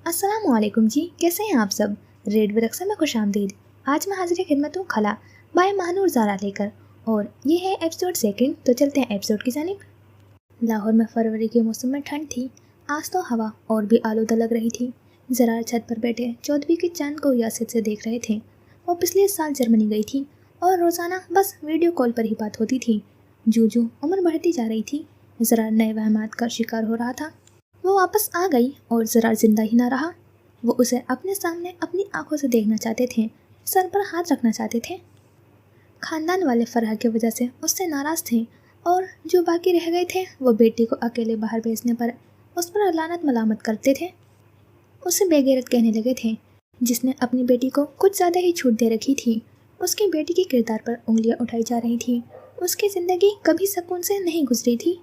अस्सलाम वालेकुम जी, कैसे हैं आप सब। रेड विरक्सा में खुश आमदीद। आज मैं हाजिर खिदमत हूँ खला बाय महानूर ज़ारा लेकर, और ये है एपिसोड सेकंड। तो चलते हैं एपिसोड की जानिब। लाहौर में फरवरी के मौसम में ठंड थी। आज तो हवा और भी आलूदा लग रही थी। ज़रा छत पर बैठे चौदहवीं के चांद को यासित से देख रहे थे। वो पिछले साल जर्मनी गई थी और रोज़ाना बस वीडियो कॉल पर ही बात होती थी। जूं जूं उम्र बढ़ती जा रही थी, ज़रा नए वहमात का शिकार हो रहा था। वो वापस आ गई और ज़रा जिंदा ही ना रहा। वो उसे अपने सामने अपनी आंखों से देखना चाहते थे, सर पर हाथ रखना चाहते थे। खानदान वाले फरहा की वजह से उससे नाराज़ थे, और जो बाकी रह गए थे वो बेटी को अकेले बाहर भेजने पर उस पर लानत मलामत करते थे। उसे बेगैरत कहने लगे थे, जिसने अपनी बेटी को कुछ ज़्यादा ही छूट दे रखी थी। उसकी बेटी के किरदार पर उंगलियां उठाई जा रही थी। उसकी ज़िंदगी कभी सुकून से नहीं गुजरी थी।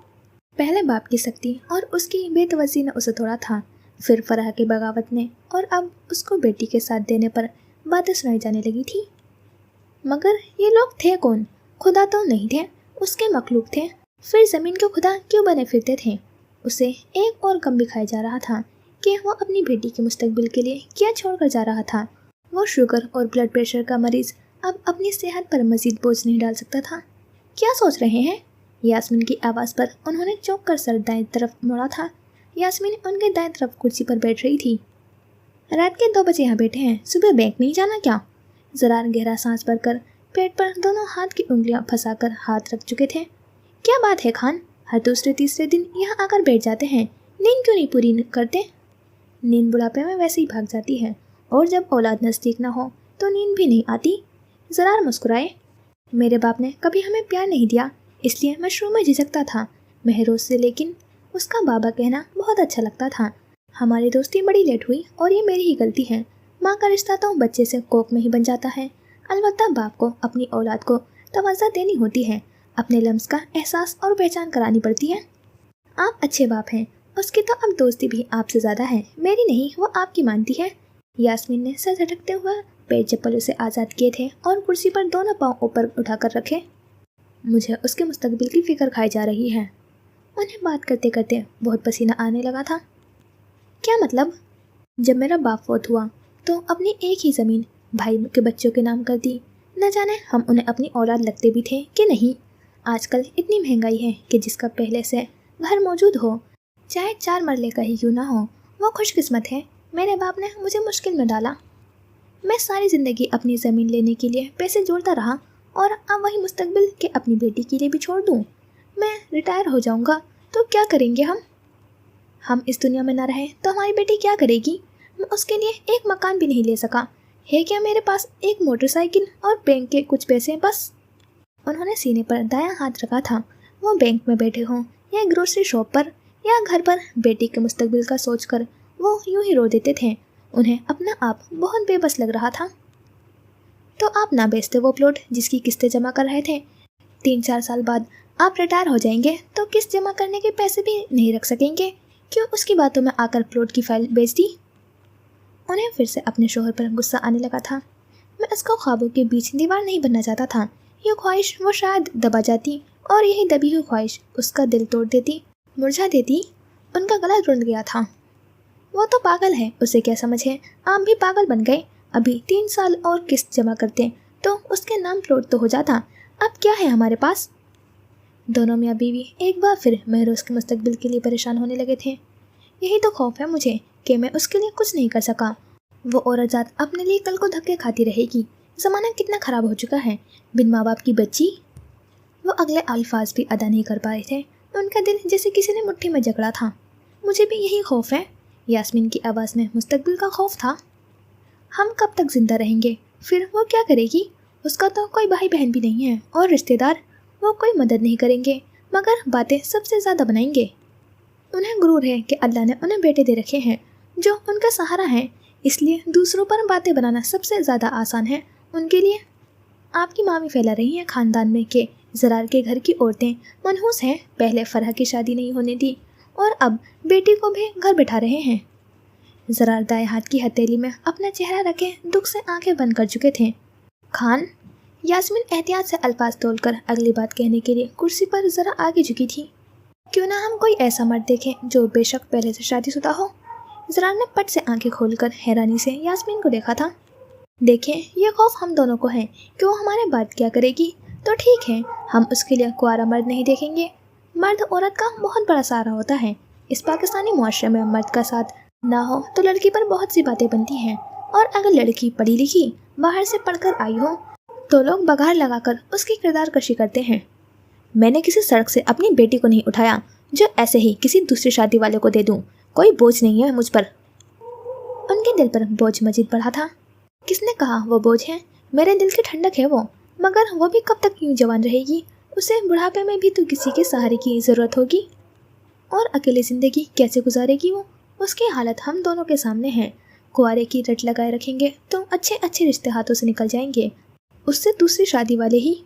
पहले बाप की सख्ती और उसकी बेतवज़ी ने उसे तोड़ा था, फिर फराह की बगावत ने, और अब उसको बेटी के साथ देने पर बातें सुनाई जाने लगी थी। मगर ये लोग थे कौन? खुदा तो नहीं थे, उसके मखलूक थे। फिर ज़मीन के खुदा क्यों बने फिरते थे? उसे एक और गम भी खाया जा रहा था कि वो अपनी बेटी के मुस्तकबिल के लिए क्या छोड़ कर जा रहा था। वो शुगर और ब्लड प्रेशर का मरीज़ अब अपनी सेहत पर मज़ीद बोझ नहीं डाल सकता था। क्या सोच रहे हैं? यास्मीन की आवाज़ पर उन्होंने चौंक कर सर दाएं तरफ मोड़ा था। यास्मीन उनके दाएं तरफ कुर्सी पर बैठ रही थी। रात के 2 बजे यहाँ बैठे हैं, सुबह बैंक नहीं जाना क्या? ज़रार गहरा सांस भरकर पेट पर दोनों हाथ की उंगलियां फंसाकर हाथ रख चुके थे। क्या बात है खान, हर दूसरे तीसरे दिन यहाँ आकर बैठ जाते हैं, नींद क्यों नहीं पूरी करते? नींद बुढ़ापे में वैसे ही भाग जाती है, और जब औलाद नज़दीक ना हो तो नींद भी नहीं आती। ज़रार मुस्कुराए। मेरे बाप ने कभी हमें प्यार नहीं दिया, इसलिए मैं शुरू में झिझकता था महरोज से, लेकिन उसका बाबा कहना बहुत अच्छा लगता था। हमारी दोस्ती बड़ी लेट हुई और ये मेरी ही गलती है। माँ का रिश्ता तो बच्चे से कोख में ही बन जाता है। अलबत्ता बाप को अपनी औलाद को तवज्जो देनी होती है, अपने लम्स का एहसास और पहचान करानी पड़ती है। आप अच्छे बाप हैं। उसकी तो अब दोस्ती भी आपसे ज़्यादा है, मेरी नहीं, वो आपकी मानती है। यास्मीन ने सर झटकते हुए पैर चप्पलों से आज़ाद किए थे और कुर्सी पर दोनों पाँव ऊपर उठाकर रखे। मुझे उसके मुस्तकबिल की फ़िक्र खाई जा रही है। उन्हें बात करते करते बहुत पसीना आने लगा था। क्या मतलब? जब मेरा बाप फौत हुआ तो अपनी एक ही ज़मीन भाई के बच्चों के नाम कर दी। न जाने हम उन्हें अपनी औलाद लगते भी थे कि नहीं। आजकल इतनी महंगाई है कि जिसका पहले से घर मौजूद हो, चाहे 4 मरले का ही क्यों ना हो, वो खुशकिस्मत है। मेरे बाप ने मुझे मुश्किल में डाला। मैं सारी ज़िंदगी अपनी ज़मीन लेने के लिए पैसे जोड़ता रहा, और अब वही मुस्तकबिल के अपनी बेटी के लिए भी छोड़ दूँ। मैं रिटायर हो जाऊँगा तो क्या करेंगे हम इस दुनिया में ना रहें तो हमारी बेटी क्या करेगी? मैं उसके लिए एक मकान भी नहीं ले सका है। क्या मेरे पास एक मोटरसाइकिल और बैंक के कुछ पैसे बस? उन्होंने सीने पर दायां हाथ रखा था। वो बैंक में बैठे हों या ग्रोसरी शॉप पर या घर पर, बेटी के मुस्तकबिल का सोचकर वो यूं ही रो देते थे। उन्हें अपना आप बहुत बेबस लग रहा था। तो आप ना बेचते वो प्लॉट जिसकी किस्तें जमा कर रहे थे? 3-4 साल बाद आप रिटायर हो जाएंगे तो किस्त जमा करने के पैसे भी नहीं रख सकेंगे। क्यों उसकी बातों में आकर प्लॉट की फाइल बेच दी? उन्हें फिर से अपने शोहर पर गुस्सा आने लगा था। मैं उसको ख्वाबों के बीच दीवार नहीं बनना चाहता था। ये ख्वाहिश वो शायद दबा जाती, और यही दबी हुई ख्वाहिश उसका दिल तोड़ देती, मुरझा देती। उनका गला रुंध गया था। वो तो पागल है, उसे क्या समझ है? आप भी पागल बन गए। अभी 3 साल और किस्त जमा करते तो उसके नाम प्लॉट तो हो जाता। अब क्या है हमारे पास? दोनों मियाँ बीवी एक बार फिर महरोज के मुस्तकबिल के लिए परेशान होने लगे थे। यही तो खौफ है मुझे कि मैं उसके लिए कुछ नहीं कर सका। वो औरत जात अपने लिए कल को धक्के खाती रहेगी। ज़माना कितना ख़राब हो चुका है। बिन माँ बाप की बच्ची। वो अगले अल्फाज भी अदा नहीं कर पाए थे। उनका दिल जैसे किसी ने मुट्ठी में जकड़ा था। मुझे भी यही खौफ है। यास्मीन की आवाज़ में मुस्तकबिल का खौफ था। हम कब तक जिंदा रहेंगे? फिर वो क्या करेगी? उसका तो कोई भाई बहन भी नहीं है, और रिश्तेदार वो कोई मदद नहीं करेंगे, मगर बातें सबसे ज़्यादा बनाएंगे। उन्हें गुरूर है कि अल्लाह ने उन्हें बेटे दे रखे हैं जो उनका सहारा है, इसलिए दूसरों पर बातें बनाना सबसे ज़्यादा आसान है उनके लिए। आपकी मामी फैला रही हैं ख़ानदान में कि ज़रार के घर की औरतें मनहूस हैं। पहले फरहा की शादी नहीं होने दी, और अब बेटी को भी घर बिठा रहे हैं। ज़रार दाएं हाथ की हथेली में अपना चेहरा रखे दुख से आंखें बंद कर चुके थे। खान। यास्मीन एहतियात से अल्फाज तोलकर अगली बात कहने के लिए कुर्सी पर ज़रा आगे झुकी थी। क्यों ना हम कोई ऐसा मर्द देखें जो बेशक पहले से शादीशुदा हो, ज़रार ने पट से आंखें खोलकर हैरानी से यास्मीन को देखा था। देखें, ये खौफ हम दोनों को है कि वो हमारे बाद क्या करेगी। तो ठीक है, हम उसके लिए कुंवारा मर्द नहीं देखेंगे। मर्द औरत का बहुत बड़ा सहारा होता है। इस पाकिस्तानी मुआशरे में मर्द का साथ ना हो तो लड़की पर बहुत सी बातें बनती हैं, और अगर लड़की पढ़ी लिखी बाहर से पढ़कर आई हो तो लोग बघार लगाकर उसकी किरदार कशी करते हैं। मैंने किसी सड़क से अपनी बेटी को नहीं उठाया जो ऐसे ही किसी दूसरी शादी वाले को दे दूं। कोई बोझ नहीं है मुझ पर। उनके दिल पर बोझ मजीद बढ़ा था। किसने कहा वो बोझ है? मेरे दिल की ठंडक है वो। मगर वो भी कब तक यूं जवान रहेगी? उसे बुढ़ापे में भी तो किसी के सहारे की ज़रूरत होगी। और अकेली ज़िंदगी कैसे गुजारेगी वो? उसकी हालत हम दोनों के सामने है। कुंवारे की रट लगाए रखेंगे तो अच्छे अच्छे रिश्ते हाथों से निकल जाएंगे। उससे दूसरी शादी वाले ही।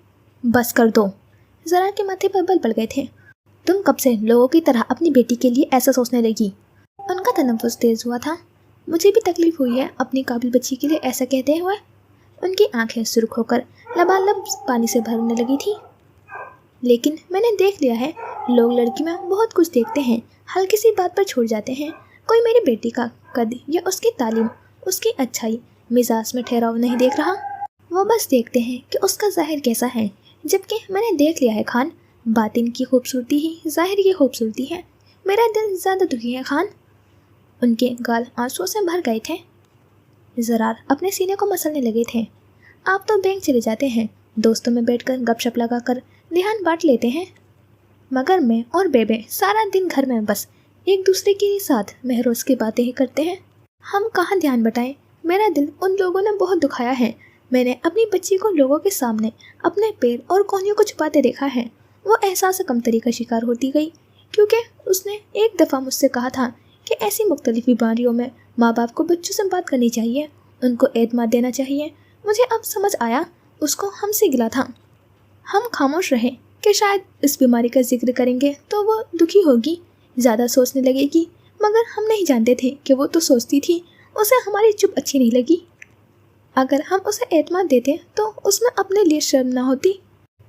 बस कर दो। ज़रा के माथे पर बल पड़ गए थे। तुम कब से लोगों की तरह अपनी बेटी के लिए ऐसा सोचने लगी? उनका तनफ्फुस तेज हुआ था। मुझे भी तकलीफ हुई है अपनी काबिल बच्ची के लिए ऐसा कहते हुए। उनकी आंखें सुर्ख होकर लबालब पानी से भरने लगी थी। लेकिन मैंने देख लिया है, लोग लड़की में बहुत कुछ देखते हैं, हल्की सी बात पर छोड़ जाते हैं। कोई मेरी बेटी का कद या उसकी तालीम, उसकी अच्छाई, मिजाज में ठहराव नहीं देख रहा। वो बस देखते हैं कि उसका ज़ाहिर कैसा है। जबकि मैंने देख लिया है खान, बातिन की खूबसूरती ही ज़ाहिर की खूबसूरती है। मेरा दिल ज़्यादा दुखी है खान। उनके गाल आंसुओं से भर गए थे। ज़रार अपने सीने को मसलने लगे थे। आप तो बैंक चले जाते हैं, दोस्तों में बैठकर गपशप लगाकर ध्यान बांट लेते हैं, मगर मैं और बेबे सारा दिन घर में बस एक दूसरे के साथ महरोज की बातें ही करते हैं। हम कहाँ ध्यान बटाएं? मेरा दिल उन लोगों ने बहुत दुखाया है। मैंने अपनी बच्ची को लोगों के सामने अपने पैर और कोहनियों को छुपाते देखा है। वो एहसास कमतरी का शिकार होती गई, क्योंकि उसने एक दफ़ा मुझसे कहा था कि ऐसी मुख्तलिफ बीमारियों में माँ बाप को बच्चों से बात करनी चाहिए, उनको एतमाद देना चाहिए। मुझे अब समझ आया उसको हमसे गिला था। हम खामोश रहे कि शायद इस बीमारी का जिक्र करेंगे तो वो दुखी होगी, ज़्यादा सोचने लगेगी, मगर हम नहीं जानते थे कि वो तो सोचती थी। उसे हमारी चुप अच्छी नहीं लगी। अगर हम उसे एतमाद देते तो उसमें अपने लिए शर्म ना होती।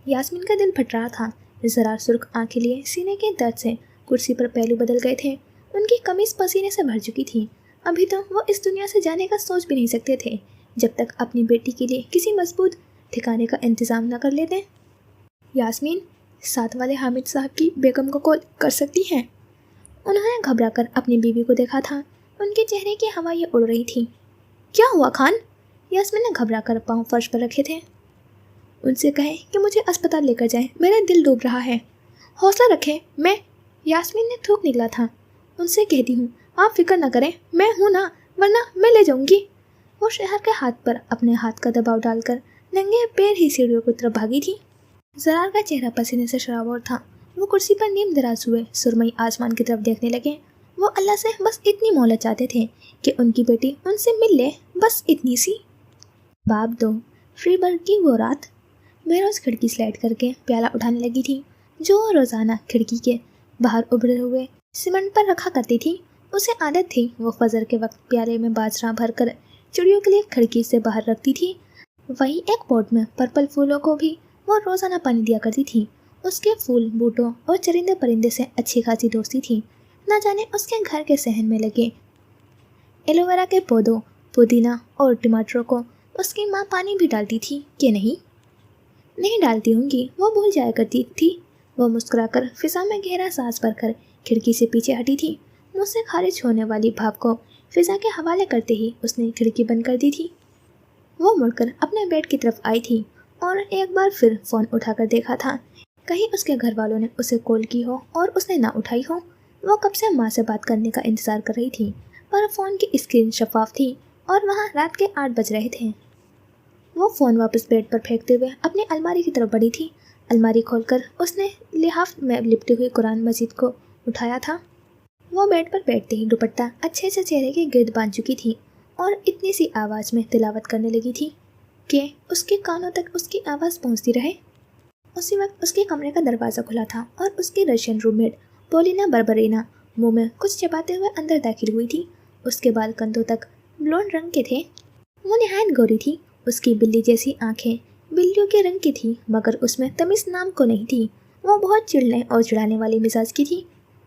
यास्मीन का दिल फट रहा था। ज़रा सुर्ख आंखें लिए सीने के दर्द से कुर्सी पर पहलू बदल गए थे। उनकी कमीज़ पसीने से भर चुकी थी। अभी तो वो इस दुनिया से जाने का सोच भी नहीं सकते थे जब तक अपनी बेटी के लिए किसी मजबूत ठिकाने का इंतज़ाम न कर लेते। यास्मीन, साथ वाले हामिद साहब की बेगम को कॉल कर सकती हैं? उन्होंने घबराकर अपनी बीवी को देखा था। उनके चेहरे की हवाएं उड़ रही थी। क्या हुआ खान? यास्मीन ने घबराकर पाँव फर्श पर रखे थे। उनसे कहें कि मुझे अस्पताल लेकर जाएं, मेरा दिल डूब रहा है। हौसला रखें, मैं। यास्मीन ने थूक निकला था। उनसे कहती हूँ, आप फिक्र न करें, मैं हूँ ना, वरना मैं ले जाऊंगी। वो शहर के हाथ पर अपने हाथ का दबाव डालकर नंगे पैर ही सीढ़ियों की तरफ भागी थी। ज़रार का चेहरा पसीने से शराबोर था। वो कुर्सी पर नीम दराज हुए सुरमई आसमान की तरफ देखने लगे। वो अल्लाह से बस इतनी मोहलत चाहते थे कि उनकी बेटी उनसे मिल ले, बस इतनी सी। बाब 2 फ्रीबर्ग की वो रात। महरोज खिड़की स्लाइड करके प्याला उठाने लगी थी जो रोज़ाना खिड़की के बाहर उभरे हुए सीमेंट पर रखा करती थी। उसे आदत थी वो फजर के वक्त प्याले में बाजरा भरकर चिड़ियों के लिए खिड़की से बाहर रखती थी। वहीं एक पॉट में पर्पल फूलों को भी वो रोज़ाना पानी दिया करती थी। उसके फूल बूटों और चरिंदे परिंदे से अच्छी खासी दोस्ती थी। न जाने उसके घर के सहन में लगे एलोवेरा के पौधों, पुदीना और टमाटरों को उसकी माँ पानी भी डालती थी कि नहीं डालती होंगी, वो भूल जाया करती थी। वो मुस्कुराकर फिजा में गहरा सांस भरकर खिड़की से पीछे हटी थी। मुँह से खारिज होने वाली भाप को फिजा के हवाले करते ही उसने खिड़की बंद कर दी थी। वो मुड़कर अपने बेड की तरफ आई थी और एक बार फिर फ़ोन उठाकर देखा था, कहीं उसके घर वालों ने उसे कॉल की हो और उसने ना उठाई हो। वो कब से माँ से बात करने का इंतज़ार कर रही थी, पर फ़ोन की स्क्रीन शफाफ थी और वहाँ रात के 8 बज रहे थे। वो फ़ोन वापस बेड पर फेंकते हुए अपनी अलमारी की तरफ बढ़ी थी। अलमारी खोलकर उसने लिहाफ में लिपटी हुई कुरान मजीद को उठाया था। वो बेड पर बैठते ही दुपट्टा अच्छे से चेहरे के गिर्द बांध चुकी थी और इतनी सी आवाज़ में तिलावत करने लगी थी कि उसके कानों तक उसकी आवाज़ पहुंचती रहे। उसी वक्त उसके कमरे का दरवाज़ा खुला था और उसकी रशियन रूममेट पोलिना बर्बरेना मुंह में कुछ चबाते हुए अंदर दाखिल हुई थी। उसके बाल कंधों तक ब्लॉन्ड रंग के थे। वो निहायत गोरी थी। उसकी बिल्ली जैसी आंखें बिल्लियों के रंग की थी, मगर उसमें तमीज़ नाम को नहीं थी। वो बहुत चिढ़ने और चिढ़ाने वाली मिजाज की थी।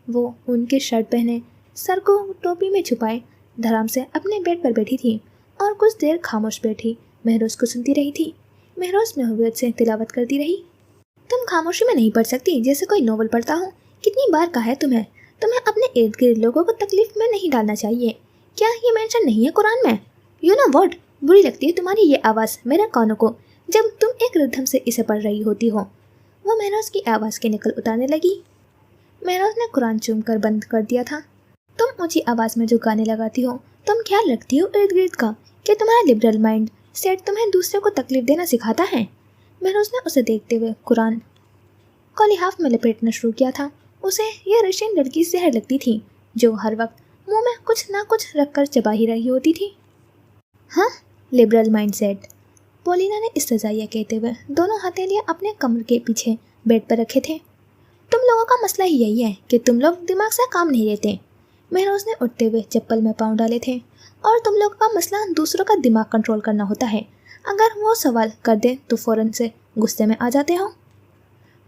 वो उनके शर्ट पहने, सर को टोपी में छुपाए, धराम से अपने बेड पर बैठी थी और कुछ देर खामोश बैठी महरोज को सुनती रही थी। महरोज महवियत से तिलावत करती रही। तुम खामोशी में नहीं पढ़ सकती जैसे कोई नोवेल पढ़ता हो। कितनी बार कहा है तुम्हें अपने इर्द गिर्द लोगों को तकलीफ में नहीं डालना चाहिए। क्या ये मेंशन नहीं है कुरान में? यू नो व्हाट, बुरी लगती है तुम्हारी ये आवाज़ मेरे कानों को जब तुम एक रिदम से इसे पढ़ रही होती हो। वो महरोज की आवाज़ की नकल उतारने लगी। महरोज ने कुरान चूम कर बंद कर दिया था। तुम ऊंची आवाज़ में जो गाने लगाती हो, तुम ख्याल रखती हो इर्द गिर्द का कि तुम्हारा लिबरल माइंड सेट तुम्हें दूसरे को तकलीफ देना सिखाता है? महरोज ने उसे देखते हुए कुरान को लिहाफ में लपेटना शुरू किया था। उसे यह रशियन लड़की जहर लगती थी जो हर वक्त मुंह में कुछ ना कुछ रखकर चबा ही रही होती थी। हाँ, लिबरल माइंडसेट, पोलिना ने इस्तजाइया कहते हुए दोनों हथेलियां अपने कमर के पीछे बेड पर रखे थे। तुम लोगों का मसला ही यही है कि तुम लोग दिमाग से काम नहीं लेते। महरोज ने उठते हुए चप्पल में पाँव डाले थे। और तुम लोगों का मसला दूसरों का दिमाग कंट्रोल करना होता है। अगर वो सवाल कर दे तो फौरन से गुस्से में आ जाते हो,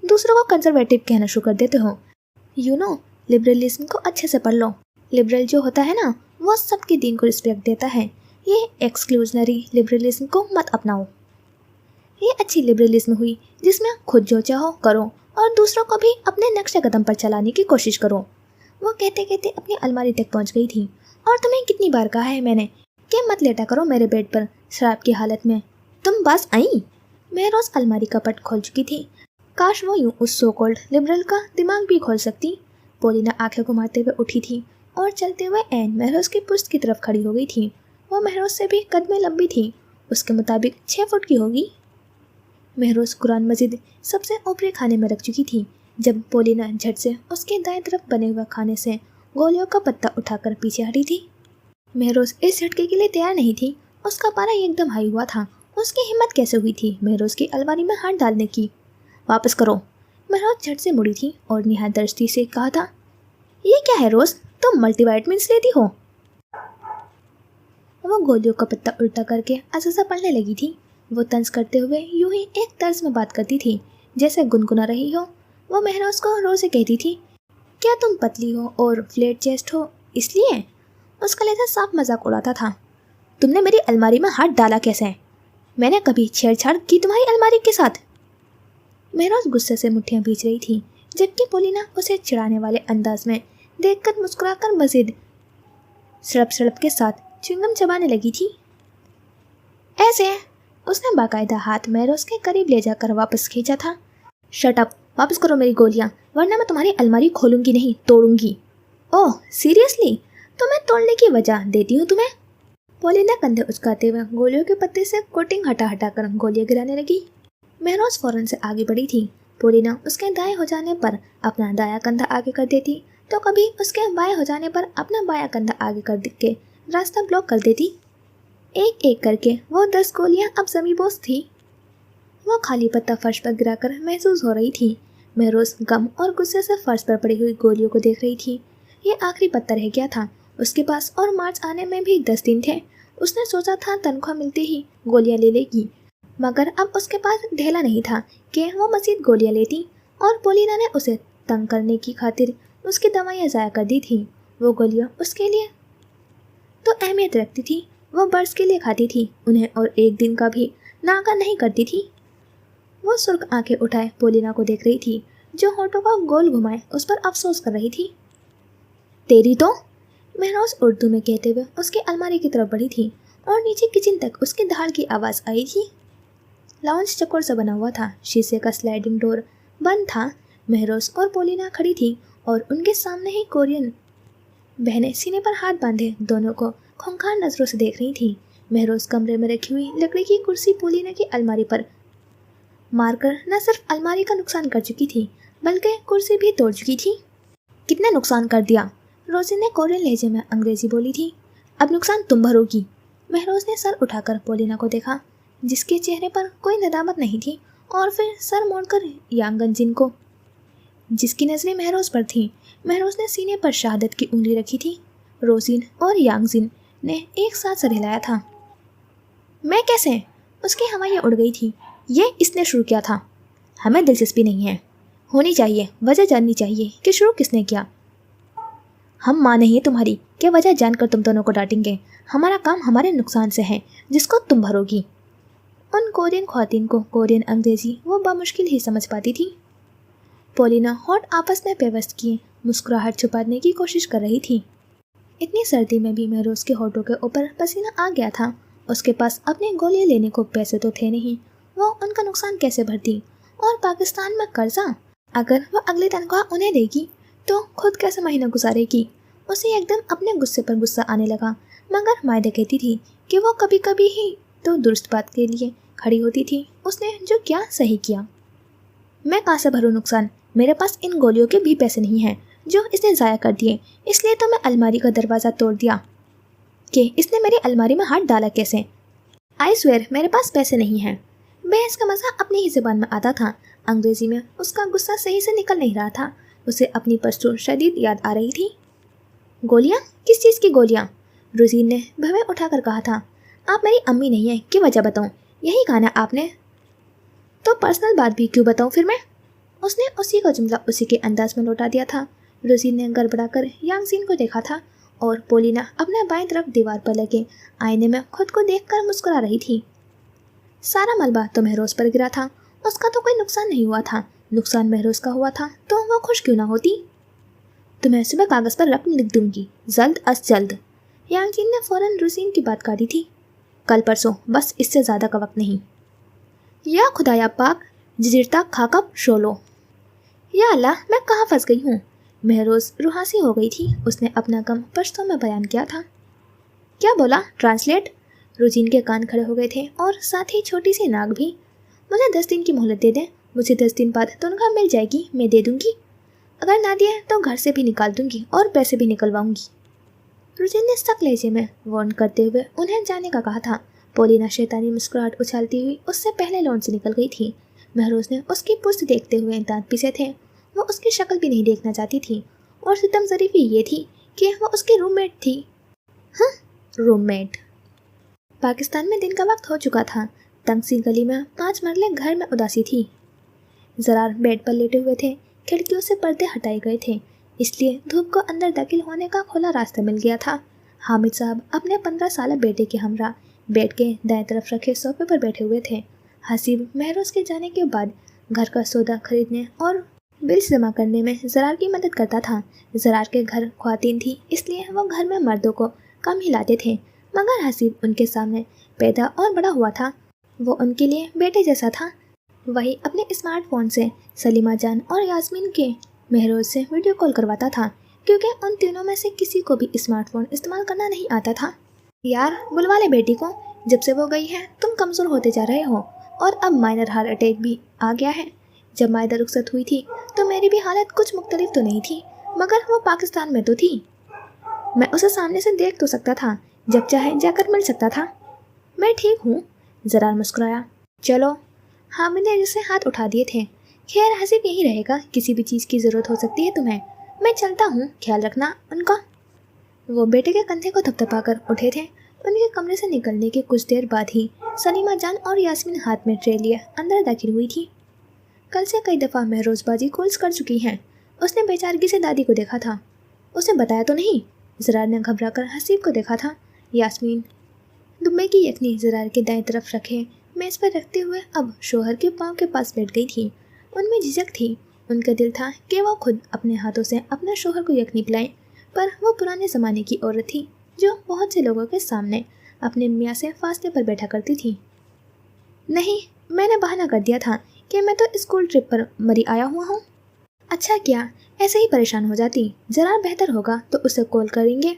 दूसरों को कंजर्वेटिव कहना शुरू कर देते हो। यू नो, लिबरलिज्म को अच्छे से पढ़ लो। लिबरल जो होता है ना, वो सबके दीन को रिस्पेक्ट देता है। ये एक्सक्लूजनरी लिबरलिज्म को मत अपनाओ। ये अच्छी लिबरलिज्म हुई जिसमें खुद जो चाहो करो और दूसरों को भी अपने नक्शे कदम पर चलाने की कोशिश करो। वो कहते कहते अपनी अलमारी तक पहुंच गई थी। और तुम्हें कितनी बार कहा है मैंने कि मत लेटा करो मेरे बेड पर शराब की हालत में। तुम बस आई। महरोज अलमारी का पट खोल चुकी थी। काश वो यूं उस सो कॉल्ड लिबरल का दिमाग भी खोल सकती। पोलिना आंखें घुमाते हुए उठी थी और चलते हुए एन महरोज की पुश्त की तरफ खड़ी हो गई थी। वो महरोज से भी कद में लंबी थी, उसके मुताबिक 6 फुट की होगी। महरोज कुरान मजिद सबसे ऊपरी खाने में रख चुकी थी जब पोलिना झट से उसके दाएं तरफ बने हुए खाने से गोलियों का पत्ता उठाकर पीछे हटी थी। महरोज इस झटके के लिए तैयार नहीं थी। उसका पारा एकदम हाई हुआ था। उसकी हिम्मत कैसे हुई थी महरोज की अलमारी में हाथ डालने की? वापस करो। महरोज झट से मुड़ी थी और निहायत दर्शी से कहा था, ये क्या है रोज, तुम मल्टीवाइटमिन्स लेती हो? वो गोलियों का पत्ता उल्टा करके अज़ज़ा पढ़ने लगी थी। वो तंज करते हुए यूं ही एक तर्ज में बात करती थी जैसे गुनगुना रही हो। वो महरोज को रोज से कहती थी, क्या तुम पतली हो और फ्लैट चेस्ट हो इसलिए? उसका लहजा साफ मजाक उड़ाता था। तुमने मेरी अलमारी में हाथ डाला कैसे? मैंने कभी छेड़छाड़ की तुम्हारी अलमारी के साथ? महरोज गुस्से से मुट्ठियां भींच रही थी जबकि पोलिना उसे चिढ़ाने वाले अंदाज में देखकर मुस्कुराकर मजीद सड़प सड़प के साथ च्युइंगम चबाने लगी थी। ऐसे उसने बाकायदा हाथ महरोज के करीब ले जाकर वापस खींचा था। शट अप, वापस करो मेरी गोलियां वरना मैं तुम्हारी अलमारी खोलूंगी नहीं तोड़ूंगी। Oh seriously? तो मैं तोड़ने की वजह देती हूँ तुम्हें। पोलिना कंधे उचकाते हुए गोलियों के पत्ते से कोटिंग हटा हटा कर गोलियां गिराने लगी। महरोज फौरन से आगे बढ़ी थी। पोलिना उसके दाएं हो जाने पर अपना दायां कंधा आगे कर देती तो कभी उसके बाएं हो जाने पर अपना बायां कंधा आगे कर के रास्ता ब्लॉक कर देती। एक एक करके वो 10 गोलियां अब ज़मीबोस थी। वो खाली पत्ता फर्श पर गिराकर महसूस हो रही थी। महरोज गम और गुस्से से फर्श पर पड़ी हुई गोलियों को देख रही थी। ये आखिरी पत्ता रह गया था उसके पास और मार्च आने में भी 10 दिन थे। उसने सोचा था तनख्वाह मिलते ही गोलियां ले लेगी, मगर अब उसके पास ढेला नहीं था कि वो मज़ीद गोलियां लेती। और पोलिना ने उसे तंग करने की खातिर उसकी दवाइयाँ ज़ाया कर दी थी। वो गोलियाँ उसके लिए तो अहमियत रखती थी। वो बर्ड्स के लिए खाती थी उन्हें और एक दिन का भी नागा नहीं करती थी। वो सुर्ख आंखें उठाए पोलिना को देख रही थी जो होठों को गोल घुमाए उस पर अफसोस कर रही थी। तेरी तो, महरोज उर्दू में कहते हुए उसकी अलमारी की तरफ बढ़ी थी और नीचे किचन तक उसकी धाड़ की आवाज़ आई थी। लाउंज चकोर से बना हुआ था। शीशे का स्लाइडिंग डोर बंद था। महरोज और पोलिना खड़ी थी और उनके सामने ही कोरियन बहनें सीने पर हाथ बांधे दोनों को खूंखार नजरों से देख रही थी। महरोज कमरे में रखी हुई लकड़ी की कुर्सी पोलिना की अलमारी पर मारकर न सिर्फ अलमारी का नुकसान कर चुकी थी बल्कि कुर्सी भी तोड़ चुकी थी। कितना नुकसान कर दिया? रोजी ने कोरियन लहजे में अंग्रेजी बोली थी। अब नुकसान तुम भरोगी। महरोज ने सर उठाकर पोलिना को देखा जिसके चेहरे पर कोई नदामत नहीं थी और फिर सर मोड़कर यांगन जिन को जिसकी नज़रें महरोज पर थीं। महरोज ने सीने पर शहादत की उंगली रखी थी। रोजिन और यांगजिन ने एक साथ सर हिलाया था। मैं कैसे? उसकी हवाएं उड़ गई थी। ये इसने शुरू किया था। हमें दिलचस्पी नहीं है। होनी चाहिए, वजह जाननी चाहिए कि शुरू किसने किया। हम माँ नहीं है तुम्हारी कि वजह जानकर तुम दोनों को डांटेंगे। हमारा काम हमारे नुकसान से है जिसको तुम भरोगी। उन कोरियन ख्वातीन को कोरियन अंग्रेजी वो बामुश्किल ही समझ पाती थी। पॉलिना होठ आपस में पेवस्त किए मुस्कुराहट छुपाने की कोशिश कर रही थी। इतनी सर्दी में भी महरोज के होठों के ऊपर पसीना आ गया था। उसके पास अपनी गोलियां लेने को पैसे तो थे नहीं, वो उनका नुकसान कैसे भरती? और पाकिस्तान में कर्जा, अगर वो अगली तनख्वाह उन्हें देगी तो खुद कैसे महीना गुजारेगी? उसे एकदम अपने गुस्से पर गुस्सा आने लगा, मगर मायदा कहती थी कि वो कभी कभी ही तो दुरुस्त बात के लिए खड़ी होती थी। उसने जो किया सही किया। मैं कहाँ से भरूं नुकसान? मेरे पास इन गोलियों के भी पैसे नहीं हैं जो इसने ज़ाया कर दिए, इसलिए तो मैं अलमारी का दरवाज़ा तोड़ दिया। कि इसने मेरी अलमारी में हाथ डाला कैसे? आई स्वेयर मेरे पास पैसे नहीं हैं। बहस का मज़ा अपनी ही ज़बान में आता था। अंग्रेज़ी में उसका गुस्सा सही से निकल नहीं रहा था। उसे अपनी परसों शदीद याद आ रही थी। गोलियाँ? किस चीज़ की गोलियाँ? रोजीन ने भवें उठाकर कहा था। आप मेरी अम्मी नहीं हैं कि वजह बताऊँ? यही कहा ना आपने, तो पर्सनल बात भी क्यों बताऊँ फिर मैं? उसने उसी का जुमला उसी के अंदाज में लौटा दिया था। रोजीन ने गड़बड़ाकर यांगजीन को देखा था और पोलिना अपने बाएं तरफ दीवार पर लगे आईने में खुद को देखकर मुस्कुरा रही थी। सारा मलबा तो महरोज पर गिरा था, उसका तो कोई नुकसान नहीं हुआ था। नुकसान महरोज का हुआ था तो वो खुश क्यों ना होती? तुम्हें सुबह कागज़ पर रकम लिख दूंगी, जल्द अज जल्द। यांगजीन ने फौरन रोजीन की बात काटी थी। कल परसों, बस इससे ज़्यादा का वक्त नहीं। या खुदाया पाक, जिजिरता खाकब शोलो। या अल्लाह, मैं कहाँ फंस गई हूँ? महरोज रुहासी हो गई थी। उसने अपना गम पश्तों में बयान किया था। क्या बोला? ट्रांसलेट। रोजीन के कान खड़े हो गए थे और साथ ही छोटी सी नाक भी। मुझे 10 दिन की मोहलत दे दें, मुझे 10 दिन बाद तनख्वाह मिल जाएगी, मैं दे दूंगी। अगर ना दिया तो घर से भी निकाल दूंगी और पैसे भी निकलवाऊंगी। रोजीन ने सख्त लहजे में वार्न करते हुए उन्हें जाने का कहा था। पोलिना शैतानी मुस्कुराहट उछालती हुई उससे पहले लॉन से निकल गई थी। महरोज ने उसकी पुष्ट देखते हुए दांत पिसे थे। वो उसकी शक्ल भी नहीं देखना चाहती थी और सितम ज़रीफ़ी ये थी कि वो उसकी रूममेट थी। हाँ, रूममेट। पाकिस्तान में दिन का वक्त हो चुका था। तंग सी गली में 5 मरले घर में उदासी थी। ज़रार बेड पर लेटे हुए थे। खिड़कियों से पर्दे हटाए गए थे, इसलिए धूप को अंदर दाखिल होने का खुला रास्ता मिल गया था। हामिद साहब अपने 15 साल बेटे के हमरा बेड के दाएं तरफ रखे सोफे पर बैठे हुए थे। हसीब महरोज के जाने के बाद घर का सौदा खरीदने और बिल्स जमा करने में ज़रार की मदद करता था। ज़रार के घर ख्वातीन थी, इसलिए वो घर में मर्दों को कम ही लाते थे, मगर हसीब उनके सामने पैदा और बड़ा हुआ था। वो उनके लिए बेटे जैसा था। वही अपने स्मार्टफोन से सलीमा जान और यास्मीन के महरोज से वीडियो कॉल करवाता था, क्योंकि उन तीनों में से किसी को भी स्मार्टफोन इस्तेमाल करना नहीं आता था। यार, बुलवा ले बेटी को, जब से वो गई है तुम कमज़ोर होते जा रहे हो और अब माइनर हार्ट अटैक भी आ गया है। जब मायदा रुखसत हुई थी तो मेरी भी हालत कुछ मुख्तलिफ तो नहीं थी, मगर वो पाकिस्तान में तो थी। मैं उसे सामने से देख तो सकता था, जब चाहे जाकर मिल सकता था। मैं ठीक हूँ, ज़रार मुस्कुराया। चलो। हामिद ने जिससे हाथ उठा दिए थे। खैर, हसीब यही रहेगा, किसी भी चीज़ की ज़रूरत हो सकती है तुम्हें। मैं चलता हूँ, ख्याल रखना उनका। वो बेटे के कंधे को थपथपा कर उठे थे। उनके कमरे से निकलने के कुछ देर बाद ही सलीमा जान और यास्मीन हाथ में ट्रे लिए अंदर दाखिल हुई थी। कल से कई दफ़ा महरोजबाजी कॉल्स कर चुकी हैं। उसने बेचारगी से दादी को देखा था। उसे बताया तो नहीं? ज़रार ने घबरा कर हसीब को देखा था। यास्मीन दुम्बे की यखनी ज़रार के दाएं तरफ रखे मेज़ पर रखते हुए अब शोहर के पाँव के पास बैठ गई थी। उनमें झिझक थी। उनका दिल था कि वो खुद अपने हाथों से अपने शोहर को यखनी पिलाएं, पर वो पुराने ज़माने की औरत थी जो बहुत से लोगों के सामने अपने मियाँ से फासले पर बैठा करती थी। नहीं, मैंने बहाना कर दिया था कि मैं तो स्कूल ट्रिप पर मरी आया हुआ हूँ। अच्छा किया, ऐसे ही परेशान हो जाती। ज़रा बेहतर होगा तो उसे कॉल करेंगे,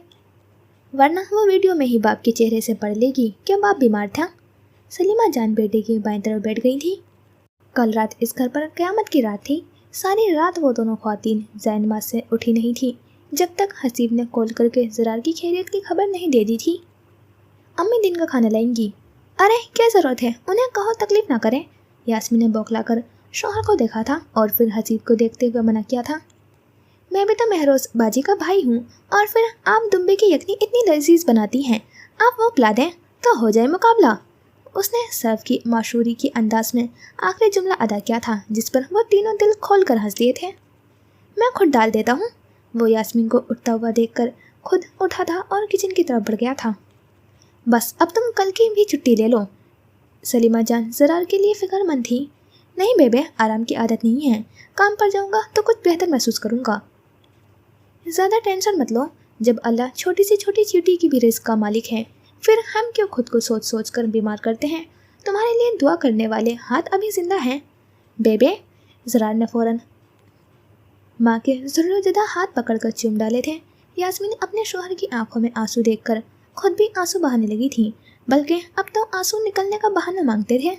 वरना वो वीडियो में ही बाप के चेहरे से पढ़ लेगी कि बाप बीमार था। सलीमा जान बेटे की बाएं तरफ बैठ गई थी। कल रात इस घर पर क़यामत की रात थी। सारी रात वो दोनों ख्वातीन जैनमाज से उठी नहीं थी जब तक हसीब ने कॉल करके ज़रार की खैरियत की खबर नहीं दे दी थी। अम्मी दिन का खाना लाएंगी। अरे क्या ज़रूरत है, उन्हें कहो तकलीफ़ ना करें। यास्मीन ने बौखला कर शौहर को देखा था और फिर हसीब को देखते हुए मना किया था। मैं भी तो महरोज बाजी का भाई हूँ, और फिर आप दुम्बे की यखनी इतनी लजीज बनाती हैं, आप वो पिला दें तो हो जाए मुकाबला। उसने सर्फ की माशूरी के अंदाज में आखिरी जुमला अदा किया था, जिस पर वो तीनों दिल खोल कर हंस दिए थे। मैं खुद डाल देता हूँ। वो यास्मीन को उठता हुआ देखकर खुद उठा था और किचन की तरफ बढ़ गया था। बस अब तुम कल की भी छुट्टी ले लो। सलीमा जान ज़रार के लिए फिक्रमंद थी। नहीं बेबे, आराम की आदत नहीं है, काम पर जाऊंगा तो कुछ बेहतर महसूस करूंगा। ज़्यादा टेंशन मत लो, जब अल्लाह छोटी से छोटी चींटी की भी रिस्क का मालिक है, फिर हम क्यों खुद को सोच सोच कर बीमार करते हैं। तुम्हारे लिए दुआ करने वाले हाथ अभी जिंदा हैं बेबे। ज़रार ने फ़ौरन माँ के ज़ुर्र-ज़दा हाथ पकड़कर चूम डाले थे। यास्मीन अपने शौहर की आंखों में आंसू देखकर खुद भी आंसू बहाने लगी थी, बल्कि अब तो आंसू निकलने का बहाना मांगते थे।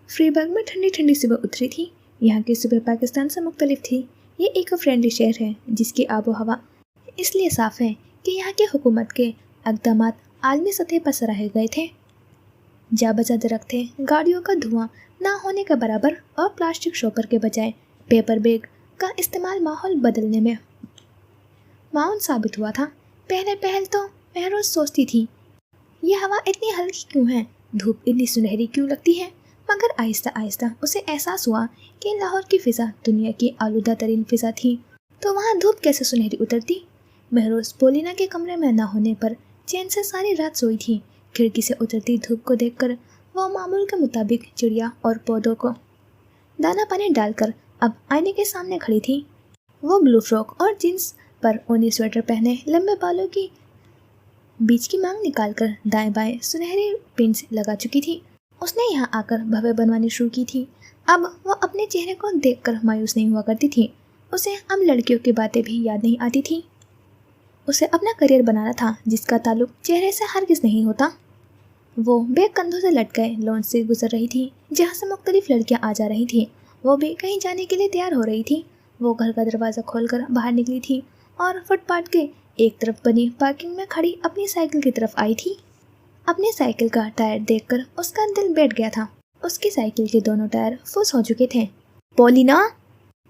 फ्रीबर्ग में ठंडी ठंडी सुबह उतरी थी। यहाँ की सुबह पाकिस्तान से मुख्तलिफ थी। ये एक फ्रेंडली शहर है जिसकी आबो हवा इसलिए साफ़ है कि यहाँ की हुकूमत के इक़दामात आलमी सतह पर सराहे गए थे। जा बजा दरख्तें, गाड़ियों का धुआं ना होने के बराबर और प्लास्टिक शॉपर के बजाय पेपर बैग का इस्तेमाल माहौल बदलने में माउन साबित हुआ था। पहले पहल तो महरोज सोचती थी ये हवा इतनी हल्की क्यों है, धूप इतनी सुनहरी क्यों लगती है, मगर आहिस्ता आहिस्ता उसे एहसास हुआ कि लाहौर की फ़िज़ा दुनिया की आलूदा तरीन फ़िज़ा थी, तो वहाँ धूप कैसे सुनहरी उतरती। महरोज पोलिना के कमरे में न होने पर चैन से सारी रात सोई थी। खिड़की से उतरती धूप को देखकर वह मामूल के मुताबिक चिड़िया और पौधों को दाना पानी डालकर अब आईने के सामने खड़ी थी। वो ब्लू फ्रॉक और जीन्स पर ऊनी स्वेटर पहने लंबे बालों की बीच की मांग निकालकर दाएं बाएं सुनहरी पिन्स लगा चुकी थी। उसने यहाँ आकर भव्य बनवानी शुरू की थी। अब वो अपने चेहरे को देखकर मायूस नहीं हुआ करती थी। उसे अब लड़कियों की बातें भी याद नहीं आती थी। उसे अपना करियर बनाना था जिसका ताल्लुक चेहरे से हरगिज़ नहीं होता। वो बैग कंधों से लटकाए लॉन्च से गुजर रही थी जहाँ से मुख्तलिफ लड़कियाँ आ जा रही थी। वो भी कहीं जाने के लिए तैयार हो रही थी। वो घर का दरवाज़ा खोलकर बाहर निकली थी और फुटपाथ के एक तरफ बनी पार्किंग में खड़ी अपनी साइकिल की तरफ आई थी। अपनी साइकिल का टायर देखकर उसका दिल बैठ गया था। उसकी साइकिल के दोनों टायर फुस हो चुके थे। पोलिना,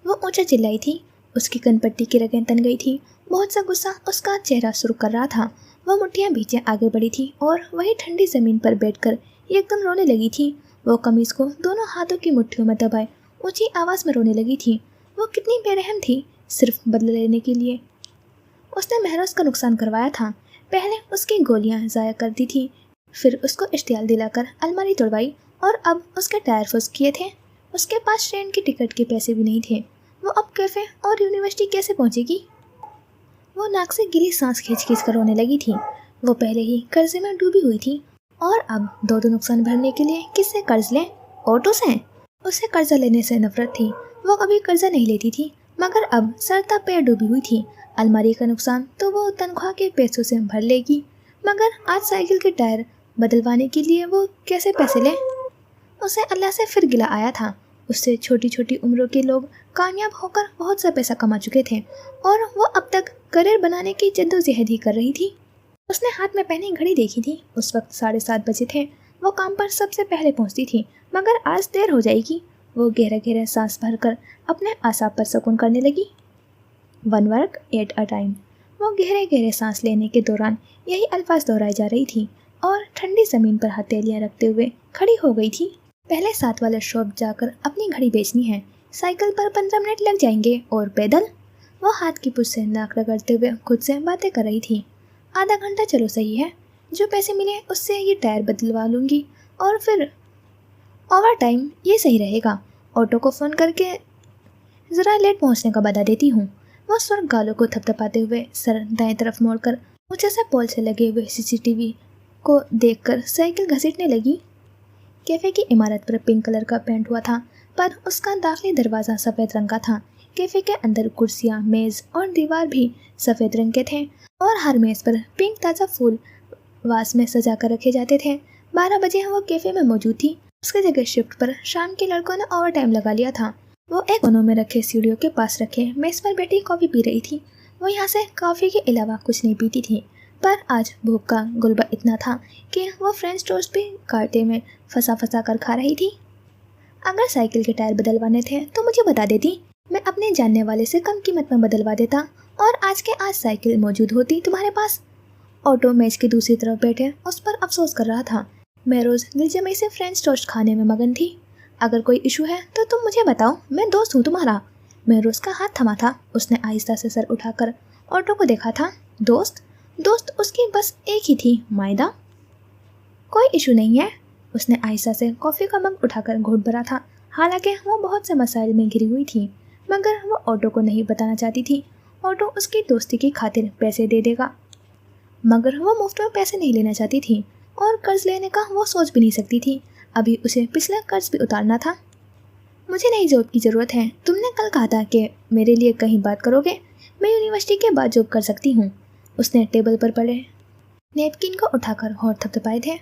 वो ऊंचा चिल्लाई थी। उसकी कनपट्टी की रगें तन गई थी। बहुत सा गुस्सा उसका चेहरा सुर्ख कर रहा था। वो मुट्ठियाँ भींचे आगे बढ़ी थी और वही ठंडी ज़मीन पर बैठकर एकदम रोने लगी थी। वो कमीज़ को दोनों हाथों की मुट्ठियों में दबाए ऊंची आवाज़ में रोने लगी थी। वो कितनी बेरहम थी, सिर्फ बदला लेने के लिए। उसने महरोज का नुकसान करवाया था। पहले उसकी गोलियां ज़ाया कर दी थी, फिर उसको इश्तियाल दिलाकर अलमारी तोड़वाई और अब उसके टायर फुस किए थे। उसके पास ट्रेन की टिकट के पैसे भी नहीं थे। वो अब कैफ़े और यूनिवर्सिटी कैसे पहुंचेगी। वो नाक से गिली सांस खींच खींच कर रोने लगी थी। वो पहले ही कर्जे में डूबी हुई थी और अब दो नुकसान भरने के लिए किससे कर्ज लें? ऑटो से। उसे कर्जा लेने से नफरत थी। वो कभी कर्जा नहीं लेती थी, मगर अब सरता पैर डूबी हुई थी। अलमारी का नुकसान तो वो तनख्वाह के पैसों से भर लेगी, मगर आज साइकिल के टायर बदलवाने के लिए वो कैसे पैसे ले। उसे अल्लाह से फिर गिला आया था। उससे छोटी छोटी उम्रों के लोग कामयाब होकर बहुत सा पैसा कमा चुके थे और वो अब तक करियर बनाने की जद्दोजहद ही कर रही थी। उसने हाथ में पहनी घड़ी देखी थी। उस वक्त 7:30 बजे थे। वो काम पर सबसे पहले पहुंचती थी, मगर आज देर हो जाएगी। वो गहरे गहरे सांस भरकर अपने आसाब पर सुकून करने लगी। 1 वर्क एट अ टाइम। वो गहरे गहरे सांस लेने के दौरान यही अल्फाज दोहराई जा रही थी और ठंडी ज़मीन पर हथेलियाँ रखते हुए खड़ी हो गई थी। पहले 7 वाले शॉप जाकर अपनी घड़ी बेचनी है। साइकिल पर 15 मिनट लग जाएंगे और पैदल। वो हाथ की पुछ से नाक रगड़ते हुए खुद से बातें कर रही थी। आधा घंटा चलो सही है, जो पैसे मिले उससे ये टायर बदलवा लूँगी और फिर ओवर टाइम ये सही रहेगा। ऑटो को फ़ोन करके ज़रा लेट पहुँचने का बता देती हूँ। वो स्वर्ग गालों को थपथपाते हुए सर दाएं तरफ मोड़कर ऊंचे से पोल से लगे हुए CCTV को देखकर साइकिल घसीटने लगी। कैफ़े की इमारत पर पिंक कलर का पेंट हुआ था, पर उसका दाखिली दरवाज़ा सफ़ेद रंग का था। कैफ़े के अंदर कुर्सियाँ, मेज़ और दीवार भी सफ़ेद रंग के थे और हर मेज़ पर पिंक ताज़ा फूल वास में सजा कर रखे जाते थे। 12 बजे वो कैफ़े में मौजूद थी। उसकी जगह शिफ्ट पर शाम के लड़कों ने ओवर टाइम लगा लिया था। वो एक कोनों में रखे सीढ़ियों के पास रखे मेज़ पर बैठी कॉफ़ी पी रही थी। वो यहाँ से कॉफ़ी के अलावा कुछ नहीं पीती थी, पर आज भूख का गुलबा इतना था कि वो फ्रेंच टोस्ट भी कांटे में फंसा फंसा कर खा रही थी। अगर साइकिल के टायर बदलवाने थे तो मुझे बता देती, मैं अपने जानने वाले से कम कीमत में बदलवा देता और आज के आज साइकिल मौजूद होती तुम्हारे पास। ऑटो मेज के दूसरी तरफ बैठे उस पर अफसोस कर रहा था। मैं रोज़ दिलजमई से फ्रेंच टोस्ट खाने में मगन थी। अगर कोई इशू है तो तुम मुझे बताओ, मैं दोस्त हूँ तुम्हारा। महरोज का हाथ थमा था। उसने आहिस्ता से सर उठाकर ऑटो को देखा था। दोस्त उसकी बस एक ही थी, मायदा। कोई इशू नहीं है। उसने आहिस्ता से कॉफ़ी का मग उठाकर घूंट भरा था। हालांकि वो बहुत से मसाइल में घिरी हुई थी, मगर वो ऑटो को नहीं बताना चाहती थी। ऑटो उसकी दोस्ती की खातिर पैसे दे देगा, मगर वो मुफ्त में पैसे नहीं लेना चाहती थी और कर्ज लेने का वो सोच भी नहीं सकती थी। अभी उसे पिछला कर्ज भी उतारना था। मुझे नई जॉब की ज़रूरत है। तुमने कल कहा था कि मेरे लिए कहीं बात करोगे। मैं यूनिवर्सिटी के बाद जॉब कर सकती हूँ। उसने टेबल पर पड़े नैपकिन को उठाकर होंठ थपथपाए थे।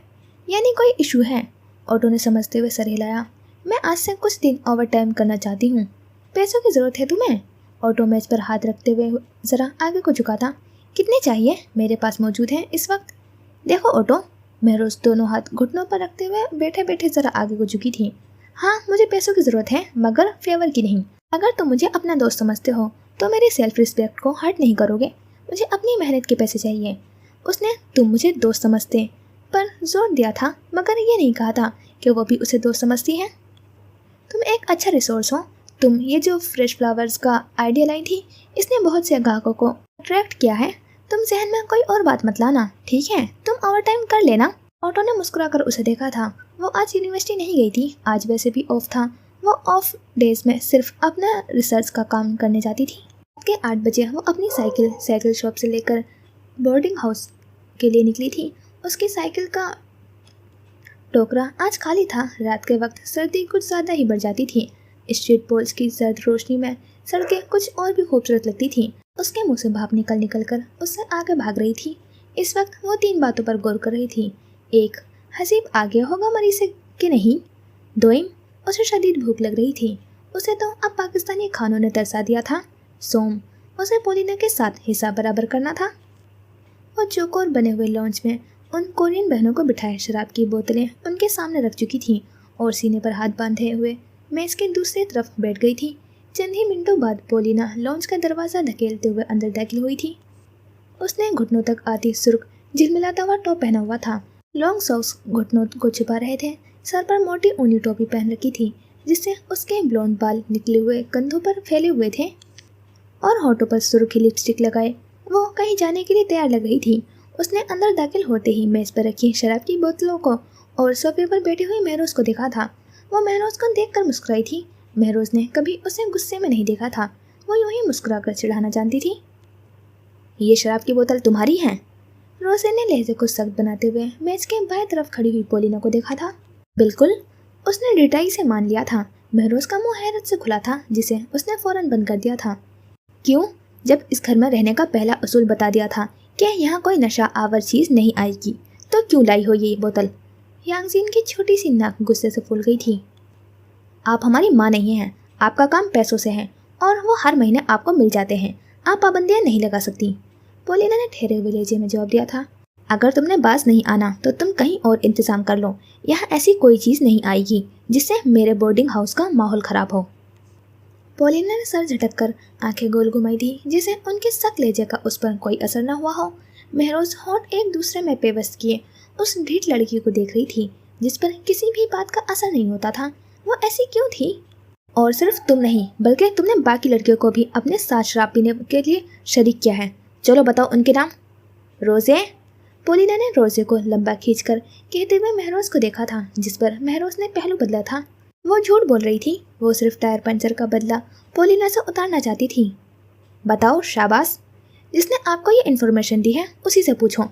यानी कोई इशू है? ऑटो ने समझते हुए सर हिलाया। मैं आज से कुछ दिन ओवर टाइम करना चाहती हूँ। पैसों की ज़रूरत है तुम्हें? ऑटो मेज पर हाथ रखते हुए ज़रा आगे को झुका था। कितने चाहिए? मेरे पास मौजूद हैं इस वक्त। देखो ऑटो, महरोज दोनों हाथ घुटनों पर रखते हुए बैठे बैठे ज़रा आगे को झुकी थी। हाँ, मुझे पैसों की ज़रूरत है, मगर फेवर की नहीं। अगर तुम मुझे अपना दोस्त समझते हो तो मेरी सेल्फ रिस्पेक्ट को हर्ट नहीं करोगे। मुझे अपनी मेहनत के पैसे चाहिए। उसने तुम मुझे दोस्त समझते पर जोर दिया था, मगर ये नहीं कहा था कि वो भी उसे दोस्त समझती है। तुम एक अच्छा रिसोर्स हो। तुम ये जो फ्रेश फ्लावर्स का आइडिया लाई थी, इसने बहुत से ग्राहकों को अट्रैक्ट किया है। तुम जहन में कोई और बात मत लाना, ठीक है? तुम ओवर टाइम कर लेना। ऑटो ने मुस्कुराकर उसे देखा था। वो आज यूनिवर्सिटी नहीं गई थी, आज वैसे भी ऑफ था। वो ऑफ डेज में सिर्फ अपना रिसर्च का काम करने जाती थी। रात के 8 बजे वो अपनी साइकिल शॉप से लेकर बोर्डिंग हाउस के लिए निकली थी। उसकी साइकिल का टोकरा आज खाली था। रात के वक्त सर्दी कुछ ज़्यादा ही बढ़ जाती थी। स्ट्रीट पोल्स की सर्द रोशनी में सड़कें कुछ और भी खूबसूरत लगती थीं। उसके मुंह से भाप निकल कर उससे आगे भाग रही थी। इस वक्त वो 3 बातों पर गौर कर रही थी। 1, हसीब आ गया होगा मरीज से कि नहीं। 2, उसे शदीद भूख लग रही थी। उसे तो अब पाकिस्तानी खानों ने तरसा दिया था। सोम, उसे पोलिना के साथ हिस्सा बराबर करना था। वो चौकोर बने हुए लॉन्च में उन कोरियन बहनों को बिठाए शराब की बोतलें उनके सामने रख चुकी थी और सीने पर हाथ बांधे हुए मेज के दूसरी तरफ बैठ गई थी। चंद ही मिनटों बाद पोलिना लॉन्च का दरवाज़ा धकेलते हुए अंदर दाखिल हुई थी। उसने घुटनों तक आती सुर्ख झिलमिलाता हुआ टॉप पहना हुआ था। लॉन्ग सॉक्स घुटनों को छिपा रहे थे। सर पर मोटी ऊनी टोपी पहन रखी थी, जिससे उसके ब्लॉन्ड बाल निकले हुए कंधों पर फैले हुए थे और होठों पर सुर्खी लिपस्टिक लगाए वो कहीं जाने के लिए तैयार लग रही थी। उसने अंदर दाखिल होते ही मेज पर रखी शराब की बोतलों को और सोफे पर बैठी हुई महरोज को देखा था। वो महरोज को देखकर मुस्कुराई थी। महरोज ने कभी उसे गुस्से में नहीं देखा था। वो यूं ही मुस्कुराकर चिढ़ाना जानती थी। ये शराब की बोतल तुम्हारी है? रोजे ने लहजे को सख्त बनाते हुए मेज के बाएं तरफ खड़ी हुई पोलिना को देखा था। बिल्कुल, उसने डिटाई से मान लिया था। महरोज का मुंह हैरत से खुला था, जिसे उसने फौरन बंद कर दिया था। क्यों? जब इस घर में रहने का पहला असूल बता दिया था कि यहाँ कोई नशा आवर चीज़ नहीं आएगी, तो क्यों लाई हो ये बोतल? यांगजीन की छोटी सी नाक गुस्से से फूल गई थी। आप हमारी माँ नहीं हैं। आपका काम पैसों से है और वो हर महीने आपको मिल जाते हैं। आप पाबंदियाँ नहीं लगा सकती। पोलिना ने ठहरे हुए लहजे में जवाब दिया था। अगर तुमने बास नहीं आना तो तुम कहीं और इंतज़ाम कर लो। यहाँ ऐसी कोई चीज़ नहीं आएगी जिससे मेरे बोर्डिंग हाउस का माहौल ख़राब हो। पोलिना ने सर झटक कर आंखें गोल घुमाई दी, जिसे उनके सख्त लहजे का उस पर कोई असर न हुआ हो। महरोज होंठ एक दूसरे में पेवस्त किए उस ढीठ लड़की को देख रही थी, जिस पर किसी भी बात का असर नहीं होता था। वो ऐसी क्यों थी? और सिर्फ तुम नहीं, बल्कि तुमने बाकी लड़कियों को भी अपने साथ शराब पीने के लिए शरीक किया है। चलो बताओ उनके नाम। रोज़े। पोलिना ने रोज़े को लंबा खींचकर कहते हुए महरोज को देखा था, जिस पर महरोज ने पहलू बदला था। वो झूठ बोल रही थी। वो सिर्फ टायर पंचर का बदला पोलिना से उतारना चाहती थी। बताओ, शाबाश। जिसने आपको ये इन्फॉर्मेशन दी है उसी से पूछो।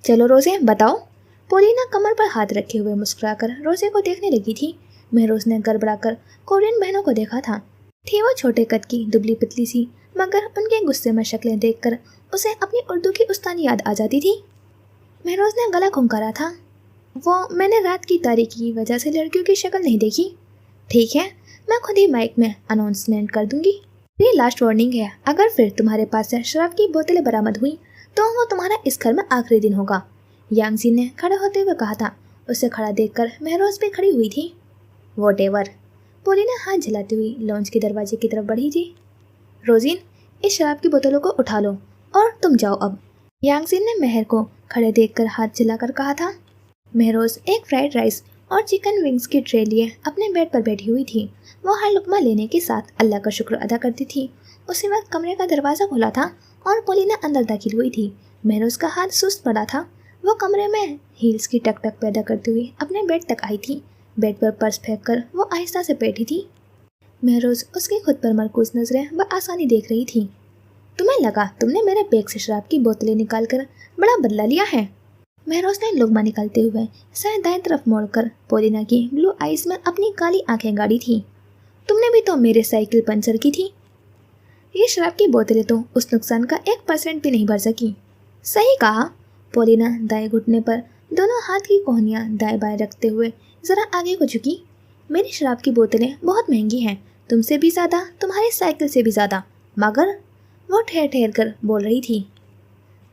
चलो रोज़े बताओ। पोलिना कमर पर हाथ रखे हुए मुस्कुराकर रोज़े को देखने लगी थी। महरोज ने गड़बड़ाकर कोरियन बहनों को देखा था। थी वो छोटे कद की, दुबली पतली सी, मगर उनके गुस्से में शक्लें देखकर उसे अपनी उर्दू की उस्तानी याद आ जाती थी। महरोज ने गला खुंकारा था। वो मैंने रात की तारीकी की वजह से लड़कियों की शक्ल नहीं देखी। ठीक है, मैं खुद ही माइक में अनाउंसमेंट कर दूंगी। ये लास्ट वार्निंग है। अगर फिर तुम्हारे पास से शराब की बोतलें बरामद हुई तो वो तुम्हारा इस घर में आखिरी दिन होगा। यांगजी ने खड़े होते हुए कहा था। उसे खड़ा देखकर महरोज भी खड़ी हुई थी। वॉटेवर। पोलिना हाथ झलाती हुई लॉन्च के दरवाजे की तरफ बढ़ी थी। रोजीन, इस शराब की बोतलों को उठा लो और तुम जाओ अब। यांगजिन ने महर को खड़े देखकर हाथ जलाकर कहा था। महरोज एक फ्राइड राइस और चिकन विंग्स की ट्रे लिए अपने बेड पर बैठी हुई थी। वो हर लुकमा लेने के साथ अल्लाह का शुक्र अदा करती थी। उसी वक्त कमरे का दरवाज़ा खुला था और पोलिना अंदर दाखिल हुई थी। महरोज का हाथ सुस्त पड़ा था। वो कमरे में हील्स की टक टक पैदा करती हुई अपने बेड तक आई थी। बेड पर पर्स फेंक कर वो आहिस्ता से बैठी थी। महरोज उसकी खुद पर मरकूज नजरें बआसानी देख रही थी। तुम्हें लगा तुमने मेरे बैग से शराब की बोतलें निकाल कर बड़ा बदला लिया है? महरोज ने लुकमा निकालते हुए सर दाएं तरफ मोड़कर पोलिना की ब्लू आइज में अपनी काली आंखें गाड़ी थी। तुमने भी तो मेरे साइकिल पंचर की थी। ये शराब की बोतलें तो उस नुकसान का 1% भी नहीं भर सकी। सही कहा। पोलिना दाएं घुटने पर दोनों हाथ की कोहनियाँ दाएं बाएं रखते हुए जरा आगे को झुकी। मेरी शराब की बोतलें बहुत महंगी हैं, तुमसे भी ज़्यादा, तुम्हारी साइकिल से भी ज़्यादा, मगर वो ठहर ठहर कर बोल रही थी।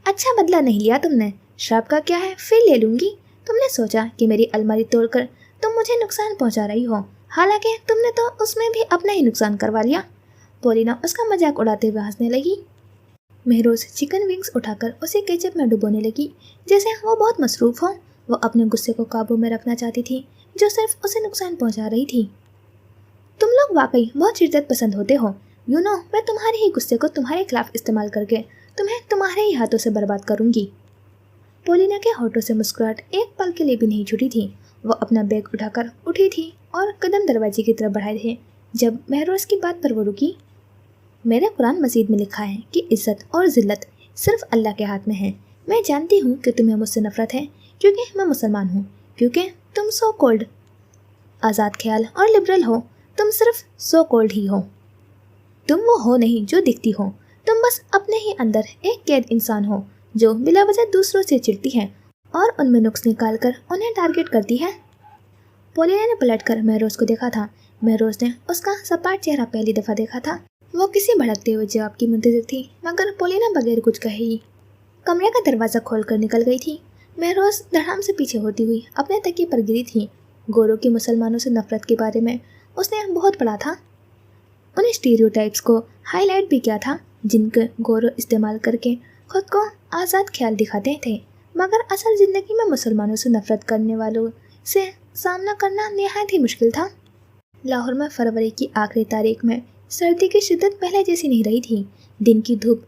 अच्छा बदला नहीं लिया तुमने। शराब का क्या है, फिर ले लूँगी। तुमने सोचा कि मेरी अलमारी तोड़कर तुम मुझे नुकसान पहुंचा रही हो, हालांकि तुमने तो उसमें भी अपना ही नुकसान करवा लिया। पोलिना उसका मजाक उड़ाते हुए हंसने लगी। महरोज चिकन विंग्स उठाकर उसे केचप में डुबोने लगी, जैसे वो बहुत मसरूफ़ हो। वो अपने गुस्से को काबू में रखना चाहती थी, जो सिर्फ उसे नुकसान पहुंचा रही थी। तुम लोग वाकई बहुत शिद्दत पसंद होते हो। मैं तुम्हारे ही गुस्से को तुम्हारे खिलाफ इस्तेमाल करके तुम्हें तुम्हारे ही हाथों से बर्बाद करूंगी। पोलिना के होठों से मुस्कुराहट एक पल के लिए भी नहीं छूटी थी। वो अपना बैग उठाकर उठी थी और कदम दरवाजे की तरफ बढ़ाए थे जब महरोज की बात पर वो रुकी। मेरे कुरान मजीद में लिखा है कि इज्जत और जिल्लत सिर्फ अल्लाह के हाथ में है। मैं जानती हूँ कि तुम्हें मुझसे नफरत है क्योंकि मैं मुसलमान हूँ, क्योंकि तुम सो कोल्ड आज़ाद ख्याल और लिबरल हो। तुम सिर्फ सो कोल्ड ही हो। तुम वो हो नहीं जो दिखती हो। तुम बस अपने ही अंदर एक कैद इंसान हो जो बिला वजह दूसरों से चिढ़ती है और उनमें नुक्स निकाल कर उन्हें टारगेट करती है। पोलिना ने पलटकर महरोज को देखा था। महरोज ने उसका सपाट चेहरा पहली दफ़ा देखा था। वो किसी भड़कते हुए जवाब की मुंतज़िर थी, मगर पोलिना बगैर कुछ कहे ही कमरे का दरवाज़ा खोलकर निकल गई थी। महरोज धड़ाम से पीछे होती हुई अपने तकिए पर गिरी थी। गोरों की मुसलमानों से नफरत के बारे में उसने बहुत पढ़ा था। उन स्टीरियोटाइप्स को हाईलाइट भी किया था जिनके गोरों इस्तेमाल करके खुद को आज़ाद ख्याल दिखाते थे, मगर असल ज़िंदगी में मुसलमानों से नफरत करने वालों से सामना करना निहायत ही मुश्किल था। लाहौर में फरवरी की आखिरी तारीख में सर्दी की शिद्दत पहले जैसी नहीं रही थी। दिन की धूप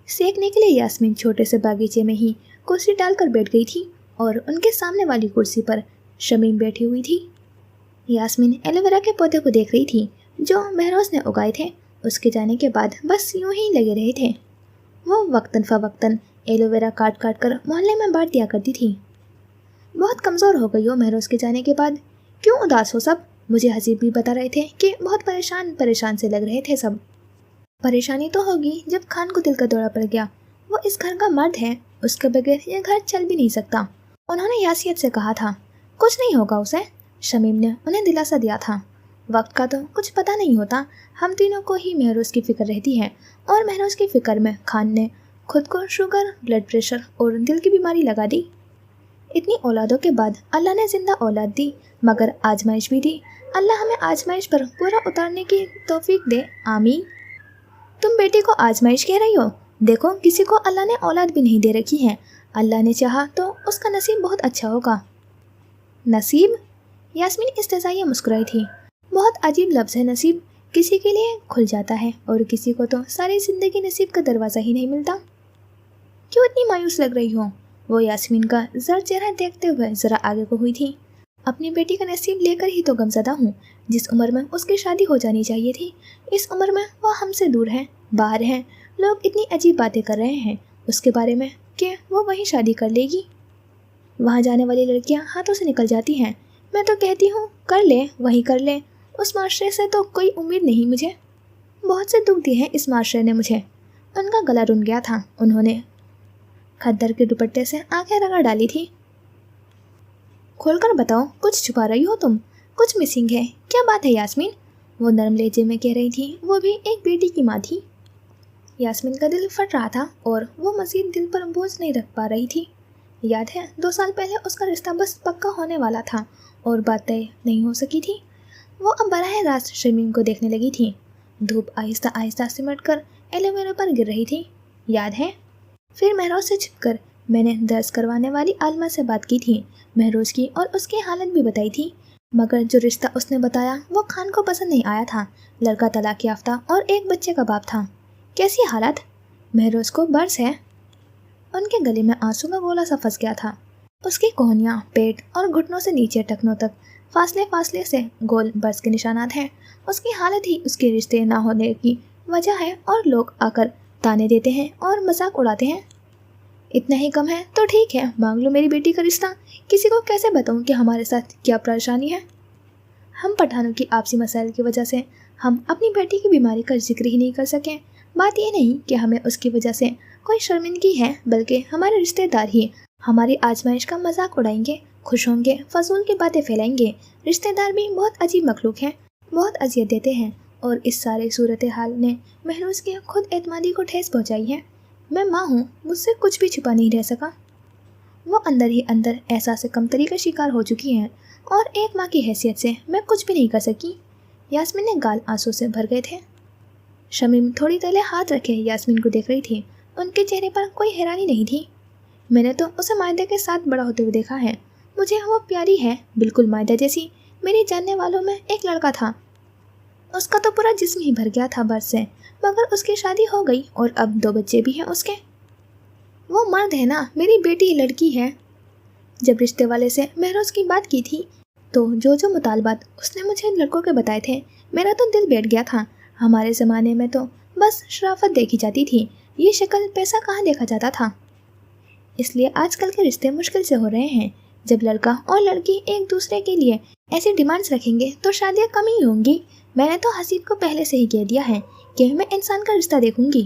सेकने के लिए यास्मीन छोटे से बागीचे में ही कुर्सी डालकर बैठ गई थी और उनके सामने वाली कुर्सी पर शमीम बैठी हुई थी। यास्मीन एलोवेरा के पौधे को देख रही थी जो महरोज ने उगाए थे। उसके जाने के बाद बस यूं ही लगे रहे थे। वो वक्तन फ़वक्तन एलोवेरा काट काट कर मोहल्ले में बांट दिया करती थी। बहुत कमज़ोर हो गई हो महरोज के जाने के बाद। क्यों उदास हो सब? मुझे हसीब भी बता रहे थे कि बहुत परेशान से लग रहे थे सब। परेशानी तो होगी जब खान को दिल का दौरा पड़ गया। वो इस घर का मर्द है, उसके बगैर ये घर चल भी नहीं सकता। उन्होंने यासियत से कहा था कुछ नहीं होगा उसे। शमीम ने उन्हें दिलासा दिया था। वक्त का तो कुछ पता नहीं होता। हम तीनों को ही महरोज की फ़िक्र रहती है और महरोज की फ़िक्र में खान ने खुद को शुगर, ब्लड प्रेशर और दिल की बीमारी लगा दी। इतनी औलादों के बाद अल्लाह ने ज़िंदा औलाद दी, मगर आजमाइश भी दी। अल्लाह हमें आजमाइश पर पूरा उतारने की तौफीक दे, आमीन। तुम बेटी को आजमाइश कह रही हो? देखो, किसी को अल्लाह ने औलाद भी नहीं दे रखी है। अल्लाह ने चाहा तो उसका नसीब बहुत अच्छा होगा। नसीब? यास्मीन इस्तेज़ाइया मुस्कुराई थी। बहुत अजीब लफ्ज़ है नसीब। किसी के लिए खुल जाता है और किसी को तो सारी ज़िंदगी नसीब का दरवाज़ा ही नहीं मिलता। क्यों इतनी मायूस लग रही हो? वो यास्मीन का जर चेहरा देखते हुए ज़रा आगे को हुई थी। अपनी बेटी का नसीब लेकर ही तो गमज़दा हूँ। जिस उम्र में उसकी शादी हो जानी चाहिए थी, इस उम्र में वो हमसे दूर है, बाहर है। लोग इतनी अजीब बातें कर रहे हैं उसके बारे में कि वो वहीं शादी कर लेगी। वहाँ जाने वाली लड़कियाँ हाथों से निकल जाती हैं। मैं तो कहती हूँ कर ले, वहीं कर ले। उस माशरे से तो कोई उम्मीद नहीं मुझे। बहुत से दुख दिए हैं इस माशरे ने मुझे। उनका गला रुन गया था। उन्होंने खद्दर के दुपट्टे से आंखें रगड़ डाली थी। खोलकर बताओ, कुछ छुपा रही हो तुम? कुछ मिसिंग है। क्या बात है यास्मीन? वो नरम लहजे में कह रही थी। वो भी एक बेटी की माँ थी। यास्मीन का दिल फट रहा था और वो मज़ीद दिल पर बोझ नहीं रख पा रही थी। याद है 2 साल पहले उसका रिश्ता बस पक्का होने वाला था और बात तय नहीं हो सकी थी। वो अब बराह रास्त शमीम को देखने लगी थी। धूप आहिस्ता आहिस्ता सिमट कर एलोवेरा पर गिर रही थी। याद है? फिर महरोज से छिपकर میں نے درس کروانے والی عالمہ سے بات کی تھی، مہروز کی، اور اس کی حالت بھی بتائی تھی، مگر جو رشتہ اس نے بتایا وہ خان کو پسند نہیں آیا تھا۔ لڑکا طلاق یافتہ اور ایک بچے کا باپ تھا۔ کیسی حالت؟ مہروز کو برس ہے۔ ان کے گلے میں آنسو کا گولا سا پھنس گیا تھا۔ اس کی کوہنیاں، پیٹ اور گھٹنوں سے نیچے ٹخنوں تک فاصلے فاصلے سے گول برس کے نشانات ہیں۔ اس کی حالت ہی اس کے رشتے نہ ہونے کی وجہ ہے، اور لوگ آ کر تانے دیتے ہیں اور مذاق اڑاتے ہیں۔ اتنا ہی کم ہے تو ٹھیک ہے، مانگ لو میری بیٹی کا رشتہ۔ کسی کو کیسے بتاؤں کہ ہمارے ساتھ کیا پریشانی ہے؟ ہم پٹھانوں کی آپسی مسائل کی وجہ سے ہم اپنی بیٹی کی بیماری کا ذکر ہی نہیں کر سکیں۔ بات یہ نہیں کہ ہمیں اس کی وجہ سے کوئی شرمندگی ہے، بلکہ ہمارے رشتہ دار ہی ہماری آزمائش کا مذاق اڑائیں گے، خوش ہوں گے، فضول کی باتیں پھیلائیں گے۔ رشتہ دار بھی بہت عجیب مخلوق ہیں، بہت اذیت دیتے ہیں، اور اس سارے صورتحال نے مہروز کی خود اعتمادی کو ٹھیس پہنچائی ہے۔ میں ماں ہوں، مجھ سے کچھ بھی چھپا نہیں رہ سکا۔ وہ اندر ہی اندر احساس کمتری کا شکار ہو چکی ہیں، اور ایک ماں کی حیثیت سے میں کچھ بھی نہیں کر سکی۔ یاسمین نے گال آنسو سے بھر گئے تھے۔ شمیم تھوڑی تلے ہاتھ رکھے یاسمین کو دیکھ رہی تھی۔ ان کے چہرے پر کوئی حیرانی نہیں تھی۔ میں نے تو اسے مائدہ کے ساتھ بڑا ہوتے ہوئے دیکھا ہے، مجھے وہ پیاری ہے، بالکل مائدہ جیسی۔ میری جاننے والوں میں ایک لڑکا تھا، اس کا تو پورا جسم ہی بھر گیا تھا برس سے، مگر اس کی شادی ہو گئی اور اب 2 بچے بھی ہیں اس کے۔ وہ مرد ہے نا، میری بیٹی لڑکی ہے۔ جب رشتے والے سے مہروز کی بات کی تھی تو جو مطالبات اس نے مجھے لڑکوں کے بتائے تھے، میرا تو دل بیٹھ گیا تھا۔ ہمارے زمانے میں تو بس شرافت دیکھی جاتی تھی، یہ شکل پیسہ کہاں دیکھا جاتا تھا۔ اس لیے آج کل کے رشتے مشکل سے ہو رہے ہیں۔ جب لڑکا اور لڑکی ایک دوسرے کے لیے ایسی ڈیمانڈز رکھیں گے تو شادیاں کم ہی ہوں گی۔ میں نے تو حسیب کو پہلے سے ہی کہہ دیا ہے کہ میں انسان کا رشتہ دیکھوں گی۔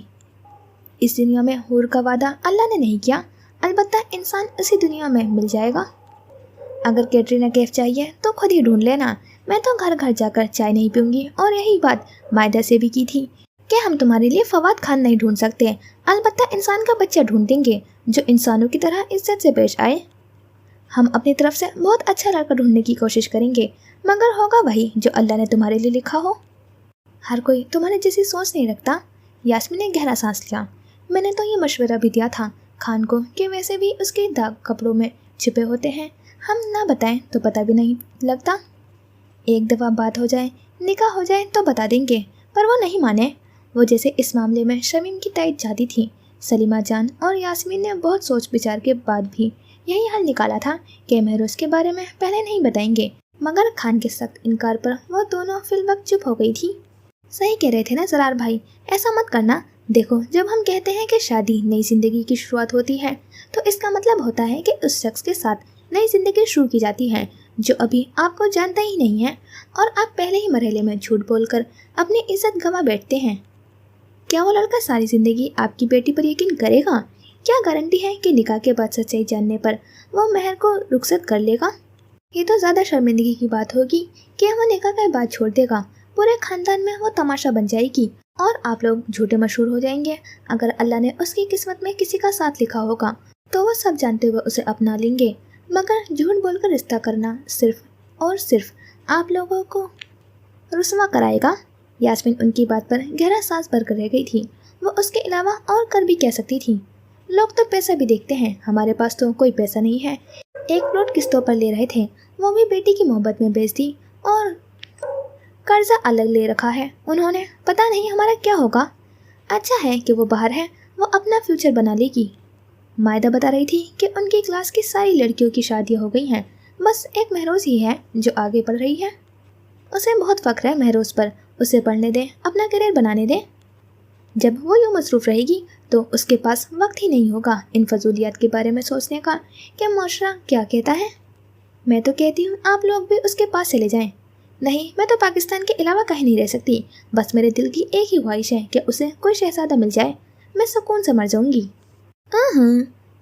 اس دنیا میں حور کا وعدہ اللہ نے نہیں کیا، البتہ انسان اسی دنیا میں مل جائے گا۔ اگر کیٹرینہ کیف چاہیے تو خود ہی ڈھونڈ لینا، میں تو گھر گھر جا کر چائے نہیں پیوں گی۔ اور یہی بات مائدہ سے بھی کی تھی کہ ہم تمہارے لیے فواد خان نہیں ڈھونڈ سکتے، البتہ انسان کا بچہ ڈھونڈ دیں گے جو انسانوں کی طرح عزت سے پیش آئے۔ ہم اپنی طرف سے بہت اچھا لڑکا ڈھونڈنے کی کوشش کریں گے، مگر ہوگا وہی جو اللہ نے تمہارے لیے لکھا ہو۔ ہر کوئی تمہارے جیسی سوچ نہیں رکھتا۔ یاسمین نے گہرا سانس لیا۔ میں نے تو یہ مشورہ بھی دیا تھا خان کو کہ ویسے بھی اس کے داغ کپڑوں میں چھپے ہوتے ہیں، ہم نہ بتائیں تو پتہ بھی نہیں لگتا۔ ایک دفعہ بات ہو جائے، نکاح ہو جائے تو بتا دیں گے، پر وہ نہیں مانے۔ وہ جیسے اس معاملے میں شمیم کی تائید چاہتی تھی۔ سلیمہ جان اور یاسمین نے بہت سوچ بچار کے بعد بھی یہی حل نکالا تھا کہ مہروز کے بارے میں پہلے نہیں بتائیں گے، مگر خان کے سخت انکار پر وہ دونوں فی الوقت چپ ہو گئی تھی۔ صحیح کہہ رہے تھے نا زرار بھائی، ایسا مت کرنا۔ دیکھو، جب ہم کہتے ہیں کہ شادی نئی زندگی کی شروعات ہوتی ہے تو اس کا مطلب ہوتا ہے کہ اس شخص کے ساتھ نئی زندگی شروع کی جاتی ہے جو ابھی آپ کو جانتا ہی نہیں ہے، اور آپ پہلے ہی مرحلے میں جھوٹ بول کر اپنی عزت گنوا بیٹھتے ہیں۔ کیا وہ لڑکا ساری زندگی آپ کی بیٹی پر یقین کرے گا؟ کیا گارنٹی ہے کہ نکاح کے بعد سچائی جاننے پر وہ مہر کو رخصت کر لے گا؟ یہ تو زیادہ شرمندگی کی بات ہوگی کہ وہ نکاح کے بعد چھوڑ دے گا، پورے خاندان میں وہ تماشا بن جائے گی اور آپ لوگ جھوٹے مشہور ہو جائیں گے۔ اگر اللہ نے اس کی قسمت میں کسی کا ساتھ لکھا ہوگا تو وہ سب جانتے ہوئے اسے اپنا لیں گے، مگر جھوٹ بول کر رشتہ کرنا صرف اور صرف آپ لوگوں کو رسوا کرائے گا۔ یاسمین ان کی بات پر گہرا سانس بھر کر رہ گئی تھی۔ وہ اس کے علاوہ اور کر بھی کہہ سکتی تھی۔ لوگ تو پیسہ بھی دیکھتے ہیں، ہمارے پاس تو کوئی پیسہ نہیں ہے۔ ایک پلاٹ قسطوں پر لے رہے تھے، وہ بھی بیٹی کی محبت میں بیچ دی، اور قرضہ الگ لے رکھا ہے انہوں نے، پتہ نہیں ہمارا کیا ہوگا۔ اچھا ہے کہ وہ باہر ہے، وہ اپنا فیوچر بنا لے گی۔ مائدہ بتا رہی تھی کہ ان کی کلاس کی ساری لڑکیوں کی شادیاں ہو گئی ہیں، بس ایک مہروز ہی ہے جو آگے پڑھ رہی ہے۔ اسے بہت فخر ہے مہروز پر، اسے پڑھنے دیں، اپنا کیریئر بنانے دیں۔ جب وہ یوں مصروف رہے گی تو اس کے پاس وقت ہی نہیں ہوگا ان فضولیات کے بارے میں سوچنے کا کہ معاشرہ کیا کہتا ہے۔ میں تو کہتی ہوں آپ لوگ بھی اس کے پاس چلے جائیں۔ نہیں، میں تو پاکستان کے علاوہ کہیں نہیں رہ سکتی، بس میرے دل کی ایک ہی خواہش ہے کہ اسے کوئی شہزادہ مل جائے، میں سکون سے مر جاؤں گی۔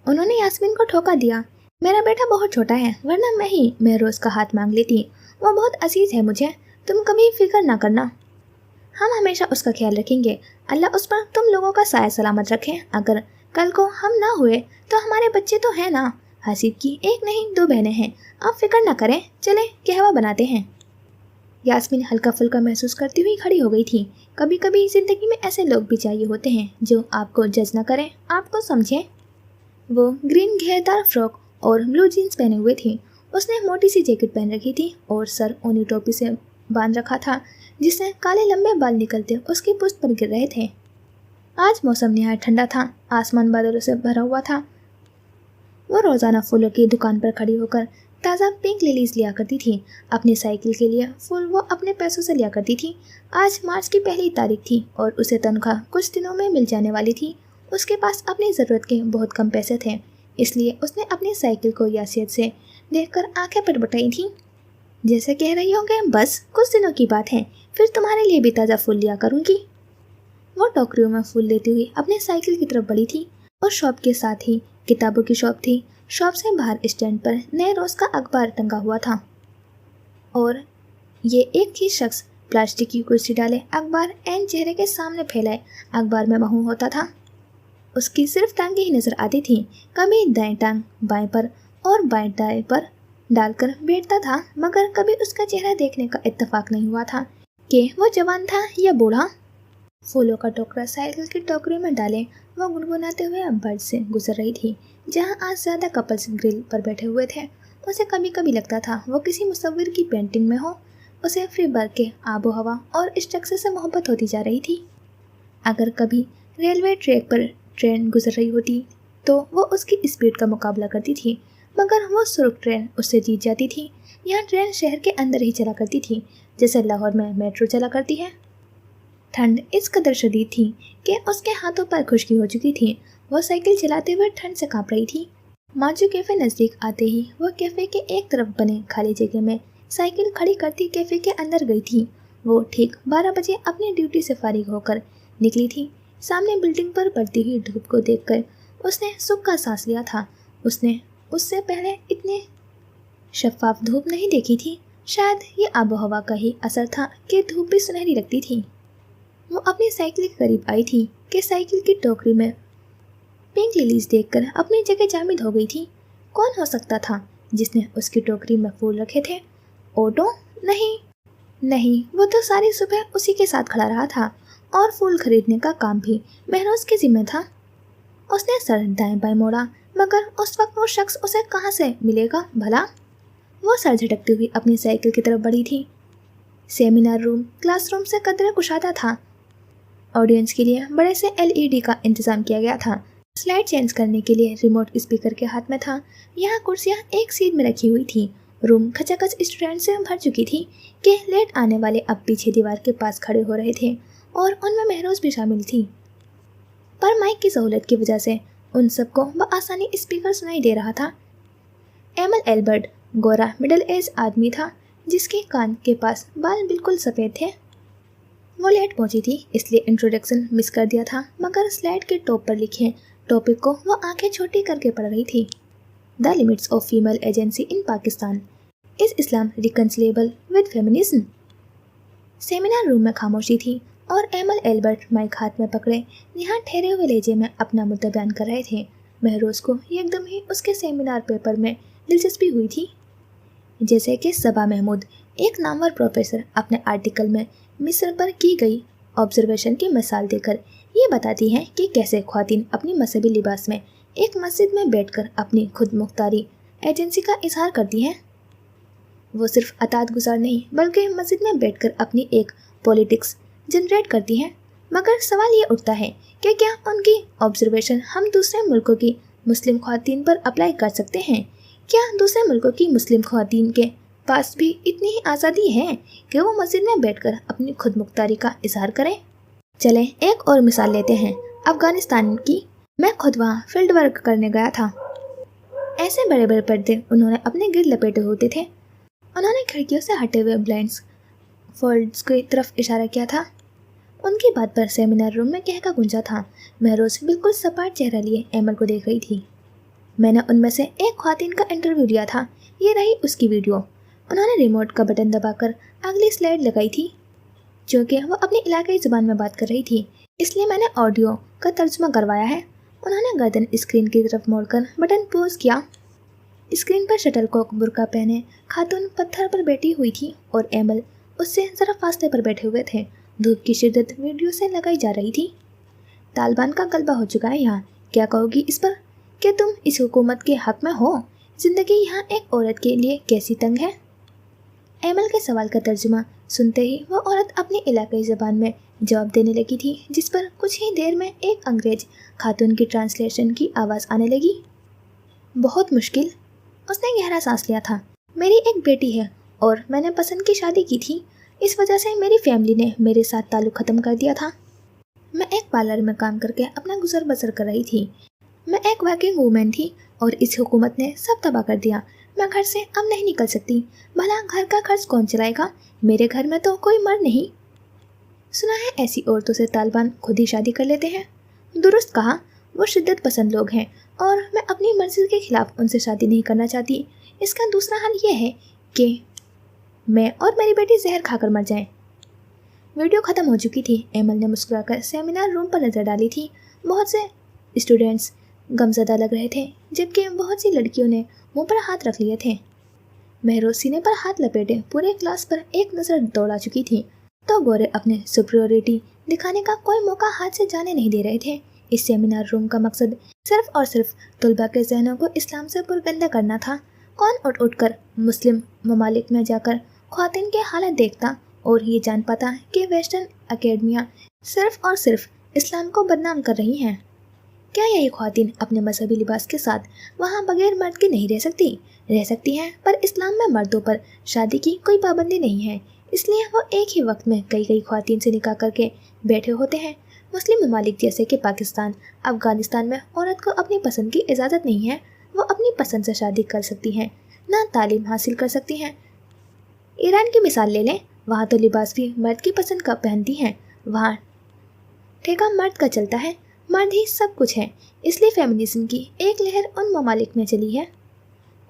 انہوں نے یاسمین کو ٹھوکا دیا۔ میرا بیٹا بہت چھوٹا ہے، ورنہ میں ہی مہروز کا ہاتھ مانگ لیتی، وہ بہت عزیز ہے مجھے، تم کبھی فکر نہ کرنا، ہم ہمیشہ اس کا خیال رکھیں گے۔ اللہ اس پر تم لوگوں کا سایہ سلامت رکھے۔ اگر کل کو ہم نہ ہوئے تو ہمارے بچے تو ہیں نا، حسیب کی ایک نہیں 2 بہنیں ہیں، آپ فکر نہ کریں، چلیں قہوہ بناتے ہیں۔ یاسمین ہلکا پھلکا محسوس کرتی ہوئی کھڑی ہو گئی تھی۔ کبھی کبھی زندگی میں ایسے لوگ بھی چاہیے ہوتے ہیں جو آپ کو جج نہ کریں، آپ کو سمجھیں۔ वो ग्रीन घेरदार फ्रॉक और ब्लू जीन्स पहने हुए थी। उसने मोटी सी जैकेट पहन रखी थी और सर ऊनी टोपी से बांध रखा था, जिससे काले लंबे बाल निकलते उसकी पुश्त पर गिर रहे थे। आज मौसम निहायत ठंडा था, आसमान बादलों से भरा हुआ था। वो रोजाना फूलों की दुकान पर खड़ी होकर ताज़ा पिंक लिलीज लिया करती थी। अपनी साइकिल के लिए फूल वो अपने पैसों से लिया करती थी। आज मार्च की पहली तारीख थी और उसे तनख्वाह कुछ दिनों में मिल जाने वाली थी। उसके पास अपनी ज़रूरत के बहुत कम पैसे थे, इसलिए उसने अपनी साइकिल को यासियत से देखकर आंखें पटपटाई थीं। जैसे कह रही होंगे, बस कुछ दिनों की बात है, फिर तुम्हारे लिए भी ताज़ा फूल लिया करूँगी। वो टोकरियों में फूल लेती हुई अपनी साइकिल की तरफ बढ़ी थी और शॉप के साथ ही किताबों की शॉप थी। शॉप से बाहर स्टैंड पर नए रोज़ का अखबार टंगा हुआ था और ये एक ही शख्स प्लास्टिक की कुर्सी डाले अखबार एन चेहरे के सामने फैलाए अखबार में महूम होता था। उसकी सिर्फ टांगें ही नजर आती थीं। कभी दाएं टांग बाएं पर और बाएं दाएं पर डालकर बैठता था, मगर कभी उसका चेहरा देखने का इत्तेफाक नहीं हुआ था कि वो जवान था या बूढ़ा। फूलों का टोकरा साइकिल की टोकरी में डाले वो गुनगुनाते हुए बर्ड से गुजर रही थी, जहां आज ज़्यादा कपल्स ग्रिल पर बैठे हुए थे। उसे कभी कभी लगता था वो किसी मुसव्विर की पेंटिंग में हो। उसे फ्रीबर्ग के आबो हवा और स्ट्रक्चर से मोहब्बत होती जा रही थी। अगर कभी रेलवे ट्रैक पर ट्रेन गुजर रही होती तो वो उसकी स्पीड का मुकाबला करती थी, मगर वो सुर्ख ट्रेन उससे जीत जाती थी। यहाँ ट्रेन शहर के अंदर ही चला करती थी, जैसे लाहौर में मेट्रो चला करती है। ठंड इस कदर शदीद थी कि उसके हाथों पर खुश्की हो चुकी थी। वो साइकिल चलाते हुए ठंड से कांप रही थी। माजू कैफ़े नज़दीक आते ही वो कैफ़े के एक तरफ बने खाली जगह में साइकिल खड़ी करती कैफ़े के अंदर गई थी। वो ठीक 12 बजे अपनी ड्यूटी से फारिग होकर निकली थी। सामने बिल्डिंग पर पड़ती हुई धूप को देखकर उसने सुख का सांस लिया था। उसने उससे पहले इतने शफाफ धूप नहीं देखी थी। शायद ये आबो हवा का ही असर था कि धूप भी सुनहरी लगती थी। वो अपनी साइकिल के करीब आई थी कि साइकिल की टोकरी में पिंक लिलीज देखकर अपनी जगह जामिद हो गई थी। कौन हो सकता था जिसने उसकी टोकरी में फूल रखे थे? ऑटो? नहीं, वो तो सारी सुबह उसी के साथ खड़ा रहा था और फूल खरीदने का काम भी महरोज के जिम्मे था। उसने सर दाएं बाएं मोड़ा, मगर उस वक्त वो शख्स उसे कहाँ से मिलेगा भला? वो सर झटकती हुई अपनी साइकिल की तरफ बढ़ी थी। सेमिनार रूम क्लासरूम से कदरे कुशादा था। ऑडियंस के लिए बड़े से LED का इंतजाम किया गया था। स्लाइड चेंज करने के लिए रिमोट स्पीकर के हाथ में था। यहाँ कुर्सियाँ एक सीट में रखी हुई थी। रूम खचाखच स्टूडेंट से भर चुकी थी कि लेट आने वाले अब पीछे दीवार के पास खड़े हो रहे थे और उनमें महरोज भी शामिल थी। पर माइक की सहूलत की वजह से उन सबको बआसानी स्पीकर सुनाई दे रहा था। एमल एल्बर्ट गोरा मिडिल एज आदमी था, जिसके कान के पास बाल बिल्कुल सफ़ेद थे। वो लेट पहुंची थी, इसलिए इंट्रोडक्शन मिस कर दिया था, मगर स्लाइड के टॉप पर लिखे टॉपिक को वो आंखें छोटी करके पढ़ रही थी। The limits of female agency in Pakistan, is Islam reconcilable with feminism. Seminar room में खामोशी थी और एमल एल्बर्ट माइक हाथ में पकड़े यहाँ ठहरे हुए लहजे में अपना मुद्दा बयान कर रहे थे। महरोज को एकदम ही उसके सेमिनार पेपर में दिलचस्पी हुई थी। जैसे कि सबा महमूद, एक नामवर प्रोफेसर, अपने आर्टिकल में मिस्र पर की गई ऑब्जर्वेशन की मिसाल देकर ये बताती हैं कि कैसे ख्वातीन अपनी मजहबी लिबास में एक मस्जिद में बैठकर अपनी खुद मुख्तारी एजेंसी का इजहार करती हैं। वो सिर्फ अतात गुजार नहीं, बल्कि मस्जिद में बैठकर अपनी एक पॉलिटिक्स जनरेट करती हैं। मगर सवाल ये उठता है कि क्या उनकी ऑब्जर्वेशन हम दूसरे मुल्कों की मुस्लिम ख्वातीन पर अप्लाई कर सकते हैं? क्या दूसरे मुल्कों की मुस्लिम ख्वातीन के पास भी इतनी ही आज़ादी है कि वो मस्जिद में बैठकर अपनी खुद मुख्तारी का इजहार करें? चलें एक और मिसाल लेते हैं, अफ़गानिस्तान की। मैं खुद वहाँ फील्ड वर्क करने गया था। ऐसे बड़े बड़े पर्दे उन्होंने अपने गिर्द लपेटे होते थे। उन्होंने खिड़कियों से हटे हुए ब्लाइंड्स फोल्ड्स की तरफ इशारा किया था। उनकी बात पर सेमिनार रूम में कहका गुंजा था। महरोज बिल्कुल सपाट चेहरा लिए एमल को देख रही थी। मैंने उनमें से एक ख्वातीन का इंटरव्यू लिया था। ये रही उसकी वीडियो। उन्होंने रिमोट का बटन दबाकर अगली स्लाइड लगाई थी। चूँकि वो अपनी इलाकाई ज़ुबान में बात कर रही थी, इसलिए मैंने ऑडियो का तर्जुमा करवाया है। उन्होंने गर्दन स्क्रीन की तरफ मोड़कर बटन पोज किया। स्क्रीन पर शटलकॉक बुर्का पहने खातून पत्थर पर बैठी हुई थी और एमल उससे ज़रा फासले पर बैठे हुए थे। धूप की शिद्दत वीडियो से लगाई जा रही थी। तालिबान का गलबा हो चुका है यहाँ, क्या कहोगी इस पर? کہ तुम इस हुकूमत के हक में हो? जिंदगी यहाँ एक औरत के लिए कैसी तंग है? एमल के सवाल का तर्जुमा सुनते ही वो औरत अपनी इलाकाई ज़बान में जवाब देने लगी थी, जिस पर कुछ ही देर में एक अंग्रेज खातून की ट्रांसलेशन की आवाज़ आने लगी। बहुत मुश्किल। उसने गहरा सांस लिया था। मेरी एक बेटी है और मैंने पसंद की शादी की थी। इस वजह से मेरी फैमिली ने मेरे साथ ताल्लुक़ ख़त्म कर दिया था। मैं एक पार्लर में काम करके अपना गुजर बसर कर रही थी। मैं एक वर्किंग वूमेन थी और इस हुकूमत ने सब तबाह कर दिया। मैं घर से अब नहीं निकल सकती। भला घर का खर्च कौन चलाएगा? मेरे घर में तो कोई मर्द नहीं। सुना है ऐसी औरतों से तालिबान खुद ही शादी कर लेते हैं। दुरुस्त कहा, वो शिद्दत पसंद लोग हैं और मैं अपनी मर्जी के खिलाफ उनसे शादी नहीं करना चाहती। इसका दूसरा हल ये है कि मैं और मेरी बेटी जहर खाकर मर जाएं। वीडियो ख़त्म हो चुकी थी। एमल ने मुस्कुराकर सेमिनार रूम पर नज़र डाली थी। बहुत से स्टूडेंट्स गमज़दा लग रहे थे, जबकि बहुत सी लड़कियों ने मुंह पर हाथ रख लिए थे। महरोज सीने पर हाथ लपेटे पूरे क्लास पर एक नज़र दौड़ा चुकी थी, तो गोरे अपने सुपीरियरिटी दिखाने का कोई मौका हाथ से जाने नहीं दे रहे थे। इस सेमिनार रूम का मकसद सिर्फ और सिर्फ तलबा के जहनों को इस्लाम से पुरगंदा करना था। कौन उठ उठ कर मुस्लिम ममालिक में जाकर ख्वातीन के हालत देखता और ये जान पाता कि वेस्टर्न अकेडमियाँ सिर्फ और सिर्फ इस्लाम को बदनाम कर रही हैं। क्या यही ख्वातीन अपने मजहबी लिबास के साथ वहाँ बगैर मर्द के नहीं रह सकती हैं, पर इस्लाम में मर्दों पर शादी की कोई पाबंदी नहीं है, इसलिए वो एक ही वक्त में कई ख्वातीन से निकाह करके बैठे होते हैं। मुस्लिम ममालिक जैसे कि पाकिस्तान, अफगानिस्तान में औरत को अपनी पसंद की इजाज़त नहीं है। वो अपनी पसंद से शादी कर सकती हैं, ना तालीम हासिल कर सकती हैं। ईरान की मिसाल ले लें, वहाँ तो लिबास भी मर्द की पसंद का पहनती हैं। वहाँ ठेका मर्द का चलता है, मर्द ही सब कुछ है। इसलिए फेमिनिज्म की एक लहर उन ममालिक में चली है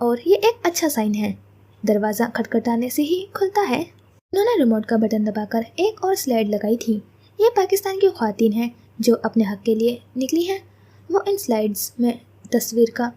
और ये एक अच्छा साइन है। दरवाज़ा खटखटाने से ही खुलता है। उन्होंने रिमोट का बटन दबाकर एक और स्लाइड लगाई थी। ये पाकिस्तान की ख्वातीन हैं जो अपने हक के लिए निकली हैं। वो इन स्लाइड्स में तस्वीर का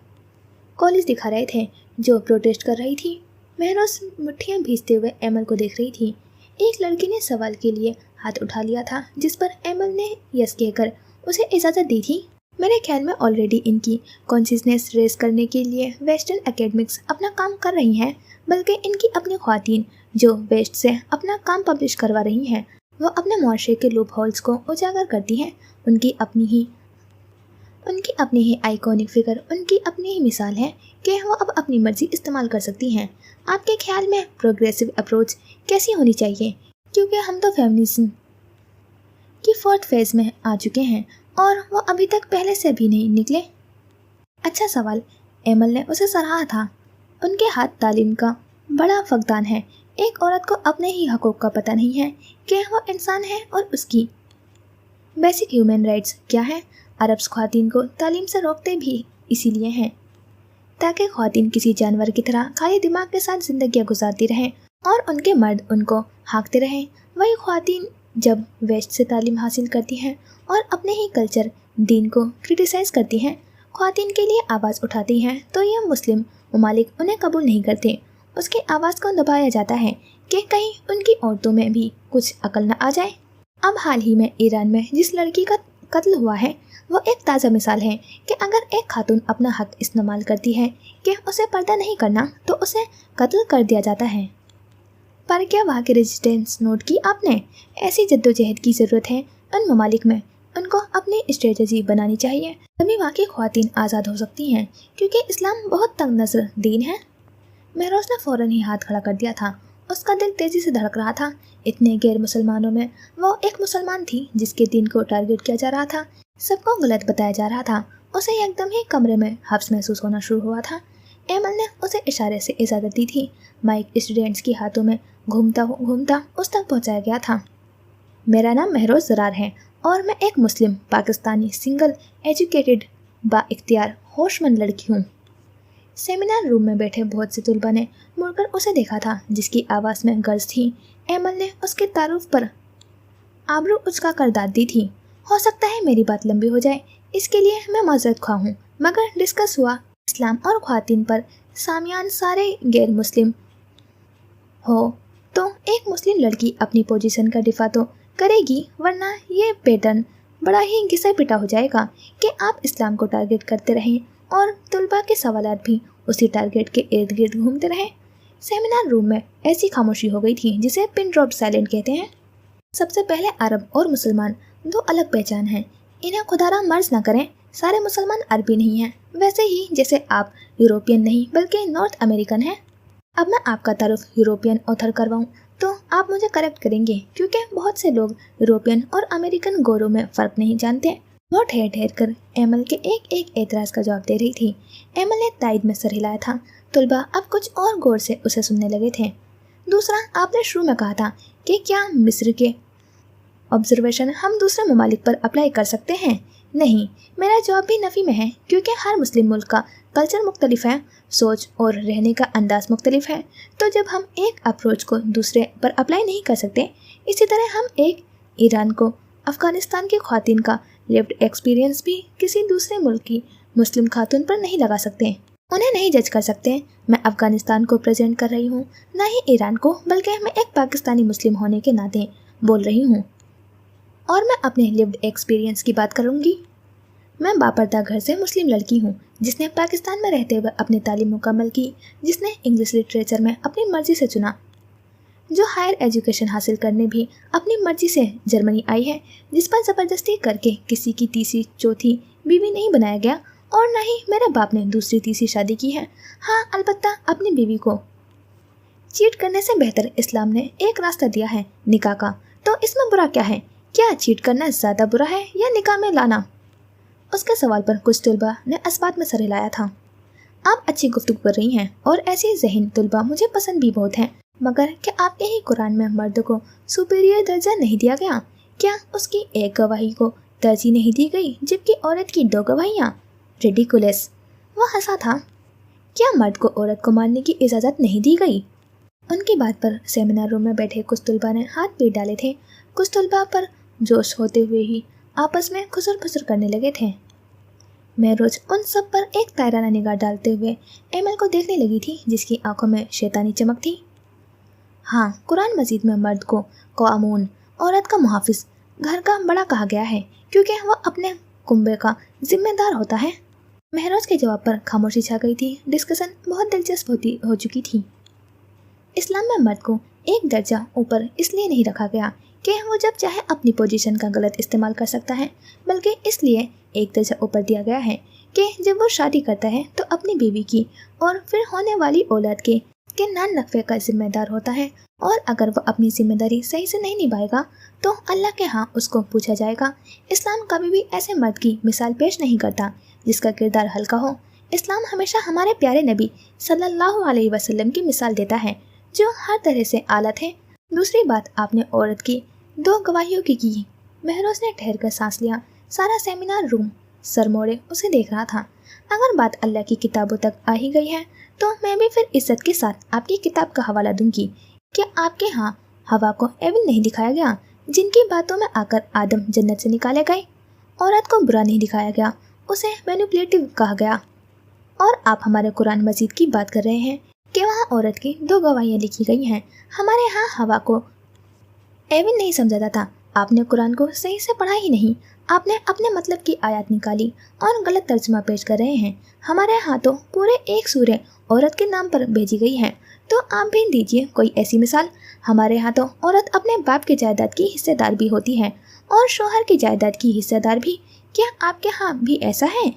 कॉलेज दिखा रहे थे जो प्रोटेस्ट कर रही थी। महरोज मुट्ठियाँ भींचते हुए एमल को देख रही थी। एक लड़की ने सवाल के लिए हाथ उठा लिया था, जिस पर एमल ने यस कहकर उसे इजाज़त दी थी। मेरे ख्याल में ऑलरेडी इनकी कॉन्शियसनेस रेस करने के लिए वेस्टर्न एकेडमिक्स अपना काम कर रही हैं, बल्कि इनकी अपनी ख्वातीन जो वेस्ट से अपना काम पब्लिश करवा रही हैं, वो अपने मुआशरे के लूप होल्स को उजागर करती हैं। उनकी अपनी ही आइकॉनिक फिगर, उनकी अपनी ही मिसाल है कि वो अब अपनी मर्जी इस्तेमाल कर सकती हैं। आपके ख्याल में प्रोग्रेसिव अप्रोच कैसी होनी चाहिए? क्योंकि हम तो फेमिनिज्म की फोर्थ फेज में आ चुके हैं और वो अभी तक पहले से भी नहीं निकले। अच्छा सवाल, एमल ने उसे सराहा था। उनके हाथ तालीम का बड़ा फकदान है। एक औरत को अपने ही हकूक़ का पता नहीं है कि वो इंसान है और उसकी बेसिक ह्यूमन राइट्स क्या है। अरब्स ख्वातीन को तालीम से रोकते भी इसीलिए हैं ताकि ख्वातीन किसी जानवर की तरह खाली दिमाग के साथ ज़िंदगियाँ गुजारती रहें और उनके मर्द उनको हाँकते रहें। वही ख्वातीन जब वेस्ट से तालीम हासिल करती हैं और अपने ही कल्चर दीन को क्रिटिसाइज़ करती हैं, ख्वातीन के लिए आवाज़ उठाती हैं, तो यह मुस्लिम ममालिक उन्हें कबूल नहीं करते। उसकी आवाज़ को दबाया जाता है कि कहीं उनकी औरतों में भी कुछ अकल न आ जाए। अब हाल ही में ईरान में जिस लड़की का कत्ल हुआ है, वो एक ताज़ा मिसाल है कि अगर एक खातून अपना हक इस्तेमाल करती है कि उसे पर्दा नहीं करना, तो उसे कत्ल कर दिया जाता है। पर क्या वहाँ की रेजिस्टेंस नोट की आपने? ऐसी जद्दोजहद की ज़रूरत है उन ममालिक में। उनको अपनी स्ट्रेटजी बनानी चाहिए, तभी वहाँ की ख्वातीन आज़ाद हो सकती हैं, क्योंकि इस्लाम बहुत तंग नज़र दीन है। महरोज ने फ़ौरन ही हाथ खड़ा कर दिया था। उसका दिल तेज़ी से धड़क रहा था। इतने गैर मुसलमानों में वो एक मुसलमान थी जिसके दीन को टारगेट किया जा रहा था, सबको गलत बताया जा रहा था। उसे एकदम ही कमरे में हब्स महसूस होना शुरू हुआ था। एमल ने उसे इशारे से इजाज़त दी थी। माइक स्टूडेंट्स के हाथों में घूमता उस तक पहुंचाया गया था। मेरा नाम महरोज ज़रार है और मैं एक मुस्लिम पाकिस्तानी सिंगल एजुकेटेड बाइख्तियार होशमंद लड़की हूँ। सेमिनार रूम में बैठे बहुत से तुलबा ने मुड़कर उसे देखा था, जिसकी आवाज़ में गर्ज थी। एमल ने उसके तारुफ पर आबरू उचका कर दाद दी थी। हो सकता है मेरी बात लंबी हो जाए, इसके लिए मैं माजरत ख्वाह हूँ, मगर डिस्कस हुआ इस्लाम और ख्वातीन पर। सामियान सारे गैर मुस्लिम हो तो एक मुस्लिम लड़की अपनी पोजीशन का दिफा तो करेगी, वरना ये पैटर्न बड़ा ही घिसा पिटा हो जाएगा कि आप इस्लाम को टारगेट करते रहें और तलबा के सवालात भी उसी टारगेट के इर्द गिर्द घूमते रहे। सेमिनार रूम में ऐसी खामोशी हो गई थी जिसे पिन ड्रॉप साइलेंट कहते हैं। सबसे पहले अरब और मुसलमान दो अलग पहचान हैं, इन्हें खुदारा मर्ज ना करें। सारे मुसलमान अरबी नहीं हैं, वैसे ही जैसे आप यूरोपियन नहीं बल्कि नॉर्थ अमेरिकन हैं। अब मैं आपका तारुफ यूरोपियन ऑथर करवाऊँ तो आप मुझे करेक्ट करेंगे, क्योंकि बहुत से लोग यूरोपियन और अमेरिकन गोरों में फ़र्क नहीं जानते। वो ठहर ठहर कर एमल के एक एक एतराज़ का जवाब दे रही थी। एमल ने ताइद में सर हिलाया था। तलबा अब कुछ और गौर से उसे सुनने लगे थे। दूसरा, आपने शुरू में कहा था कि क्या मिस्र के ऑब्जर्वेशन हम दूसरे ममालिक पर अप्लाई कर सकते हैं? नहीं, मेरा जवाब भी नफ़ी में है, क्योंकि हर मुस्लिम मुल्क का कल्चर मुख्तलिफ है, सोच और रहने का अंदाज मुख्तलिफ है। तो जब हम एक अप्रोच को दूसरे पर अप्लाई नहीं कर सकते, इसी तरह हम एक ईरान को अफ़गानिस्तान की ख़वातीन का लिव्ड एक्सपीरियंस भी किसी दूसरे मुल्क की मुस्लिम खातून पर नहीं लगा सकते। उन्हें नहीं जज कर सकते। मैं अफ़गानिस्तान को प्रेजेंट कर रही हूँ, ना ही ईरान को, बल्कि मैं एक पाकिस्तानी मुस्लिम होने के नाते बोल रही हूँ और मैं अपने लिव्ड एक्सपीरियंस की बात करूँगी। मैं बापर्दा घर से मुस्लिम लड़की हूँ जिसने पाकिस्तान में रहते हुए अपनी तालीम मुकम्मल की, जिसने इंग्लिश लिटरेचर में अपनी मर्ज़ी से चुना, जो हायर एजुकेशन हासिल करने भी अपनी मर्ज़ी से जर्मनी आई है, जिस पर ज़बरदस्ती करके किसी की तीसरी चौथी बीवी नहीं बनाया गया, और न ही मेरे बाप ने दूसरी तीसरी शादी की है। हाँ, अलबत्ता अपनी बीवी को चीट करने से बेहतर इस्लाम ने एक रास्ता दिया है, निकाह का। तो इसमें बुरा क्या है? क्या चीट करना ज़्यादा बुरा है या निकाह में लाना? उसके सवाल पर कुछ तलबा ने असबात में सर हिलाया था। आप अच्छी गुफ्तगू कर रही हैं और ऐसी ज़हीन तलबा मुझे पसंद भी बहुत हैं, मगर क्या आपके ही कुरान में मर्द को सुपीरियर दर्जा नहीं दिया गया? क्या उसकी एक गवाही को तरजीह नहीं दी गई जबकि औरत की दो गवाहियाँ? रिडिकुलस। वह हंसा था। क्या मर्द को औरत को मारने की इजाज़त नहीं दी गई? उनकी बात पर सेमिनार रूम में बैठे कुछ तलबा ने हाथ पीट डाले थे। कुछ तलबा पर जोश होते हुए ही आपस में खुसर फुसर करने लगे थे। महरोज उन सब पर एक तायराना निगाह डालते हुए एमल को देखने लगी थी, जिसकी आंखों में शैतानी चमक थी। हाँ, कुरान मजीद में मर्द को क़वामून, औरत का मुहाफिज, घर का बड़ा कहा गया है, क्योंकि वह अपने कुंबे का जिम्मेदार होता है। महरोज के जवाब पर खामोशी छा गई थी। डिस्कशन बहुत दिलचस्प हो चुकी थी। इस्लाम में मर्द को एक दर्जा ऊपर इसलिए नहीं रखा गया कि वो जब चाहे अपनी पोजीशन का गलत इस्तेमाल कर सकता है, बल्कि इसलिए एक दर्जा ऊपर दिया गया है कि जब वो शादी करता है तो अपनी बीवी की और फिर होने वाली औलाद के नान नफ़े का जिम्मेदार होता है, और अगर वो अपनी जिम्मेदारी सही से नहीं निभाएगा तो अल्लाह के यहाँ उसको पूछा जाएगा। इस्लाम कभी भी ऐसे मर्द की मिसाल पेश नहीं करता जिसका किरदार हल्का हो। इस्लाम हमेशा हमारे प्यारे नबी सल्लल्लाहु अलैहि वसल्लम की मिसाल देता है, जो हर तरह से आला थे। दूसरी बात आपने औरत की दो गवाहियों की। महरोज ने ठहर कर सांस लिया। सारा सेमिनार रूम सर मोड़े उसे देख रहा था। अगर बात अल्लाह की किताबों तक आ ही गई है तो मैं भी फिर इज्जत के साथ आपकी किताब का हवाला दूंगी। क्या आपके यहाँ हवा को एविल नहीं दिखाया गया, जिनकी बातों में आकर आदम जन्नत से निकाले गए? औरत को बुरा नहीं दिखाया गया, उसे मैनिपुलेटिव कहा गया। और आप हमारे कुरान मजीद की बात कर रहे हैं कि वहाँ औरत की दो गवाहियाँ लिखी गई हैं। हमारे यहाँ हवा को एविल नहीं समझा जाता। आपने कुरान को सही से पढ़ा ही नहीं। आपने अपने मतलब की आयत निकाली और गलत तर्जुमा पेश कर रहे हैं। हमारे यहाँ तो पूरे एक सूरह औरत के नाम पर भेजी गई है, तो आप भी दीजिए कोई ऐसी मिसाल। हमारे यहाँ तो औरत अपने बाप की जायदाद की हिस्सेदार भी होती है और शोहर की जायदाद की हिस्सेदार भी। क्या आपके यहाँ भी ऐसा है?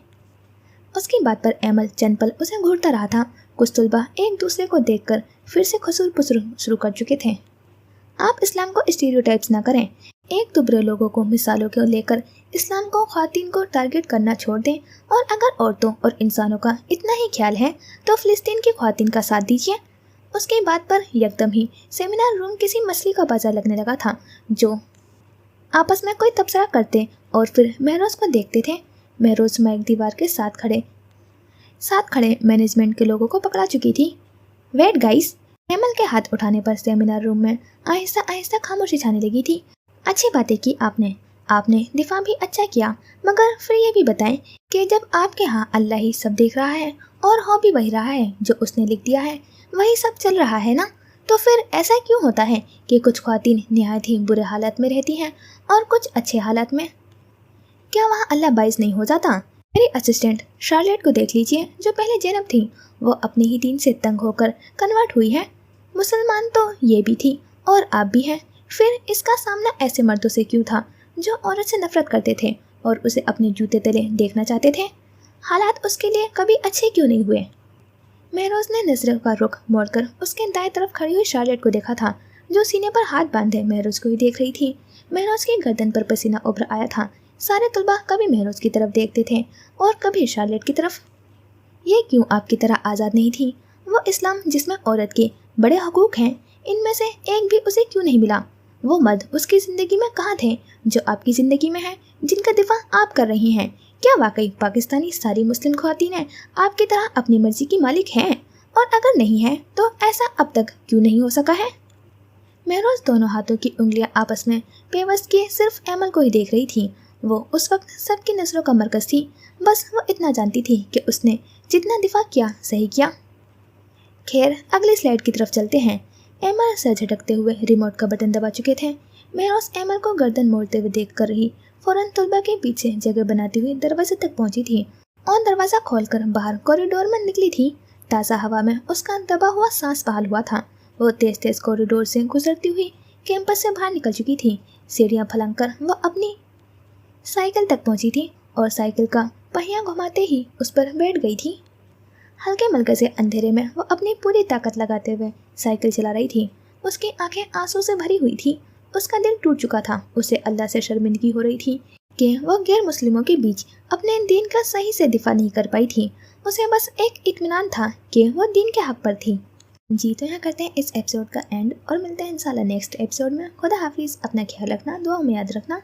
उसकी बात पर एमल चंद पल उसे घूरता रहा था। कुछ तलबा एक दूसरे को देखकर फिर से खुसर पुसर शुरू कर चुके थे। आप इस्लाम को स्टीरियोटाइप्स ना करें। एक दुबरे लोगों को मिसालों को लेकर इस्लाम को ख्वातीन को टारगेट करना छोड़ दें, और अगर औरतों और इंसानों का इतना ही ख्याल है तो फ़िलिस्तीन की ख्वातीन का साथ दीजिए। उसकी बात पर यकदम ही सेमिनार रूम किसी मछली का बाजार लगने लगा था, जो आपस में कोई तबसरा करते और फिर महरोज को देखते थे। महरोज माइक दीवार के साथ खड़े मैनेजमेंट के लोगों को पकड़ा चुकी थी। Wait guys. एमल के हाथ उठाने पर सेमिनार रूम में आहिस्ता आहिस्ता खामोशी छाने लगी थी। अच्छी बातें की आपने दिफा भी अच्छा किया, मगर फिर ये भी बताएं कि जब आपके यहाँ अल्लाह ही सब देख रहा है और हो भी वही रहा है जो उसने लिख दिया है, वही सब चल रहा है ना, तो फिर ऐसा क्यों होता है कि कुछ ख्वातीन निहायत ही बुरे हालात में रहती हैं और कुछ अच्छे हालात में? क्या वहाँ अल्लाह बाइस नहीं हो जाता? मेरी असिस्टेंट शार्लेट को देख लीजिए, जो पहले ज़ैनब थी वो अपने ही दीन से तंग होकर कन्वर्ट हुई है। मुसलमान तो ये भी थी और आप भी हैं। फिर इसका सामना ऐसे मर्दों से क्यों था जो औरत से नफरत करते थे और उसे अपने जूते तले देखना चाहते थे? हालात उसके लिए कभी अच्छे क्यों नहीं हुए? महरोज ने नजर का रुख मोड़कर उसके दाएं तरफ खड़ी हुई शार्लेट को देखा था, जो सीने पर हाथ बांधे महरोज को ही देख रही थी। महरोज की गर्दन पर पसीना उभर आया था। सारे तुलबा कभी महरोज की तरफ देखते थे और कभी शार्लेट की तरफ। ये क्यों आपकी तरह आज़ाद नहीं थी? वो इस्लाम जिसमें औरत के बड़े हकूक़ हैं, इनमें से एक भी उसे क्यों नहीं मिला? वो मर्द उसकी ज़िंदगी में कहाँ थे जो आपकी ज़िंदगी में हैं, जिनका दिफा आप कर रही हैं? क्या वाकई पाकिस्तानी सारी मुस्लिम ख़वातीनें आपकी तरह अपनी मर्जी की मालिक हैं? और अगर नहीं है तो ऐसा अब तक क्यों नहीं हो सका है? महरोज दोनों हाथों की उंगलियां आपस में पेवस्त किए सिर्फ एमल को ही देख रही थी। वो उस वक्त सबकी नजरों का मरकज़ थी। बस वो इतना जानती थी कि उसने जितना दिफा किया सही किया। खैर, अगली स्लाइड की तरफ चलते हैं। एमल सर झटकते हुए रिमोट का बटन दबा चुके थे। महरोज एमल को गर्दन मोड़ते हुए देख कर रही फौरन तुलबा के पीछे जगह बनाती हुई दरवाजे तक पहुंची थी और दरवाज़ा खोलकर बाहर कॉरिडोर में निकली थी। ताज़ा हवा में उसका दबा हुआ सांस बहाल हुआ था। वो तेज तेज कॉरिडोर से गुजरती हुई कैंपस से बाहर निकल चुकी थी। सीढ़ियाँ फलांग कर वो अपनी साइकिल तक पहुंची थी और साइकिल का पहिया घुमाते ही उस पर बैठ गई थी। हल्के मलके से अंधेरे में वो अपनी पूरी ताकत लगाते हुए साइकिल चला रही थी। उसकी आंखें आंसू से भरी हुई थी। उसका दिल टूट चुका था। उसे अल्लाह से शर्मिंदगी हो रही थी कि वो गैर मुस्लिमों के बीच अपने दीन का सही से दिफा नहीं कर पाई थी। उसे बस एक इत्मीनान था कि वो दीन के हक पर थी। जी, तो यहाँ करते हैं इस एपिसोड का एंड और मिलते हैं इंशाल्लाह नेक्स्ट एपिसोड में। खुदा हाफिज़। अपना ख्याल रखना, दुआ में याद रखना।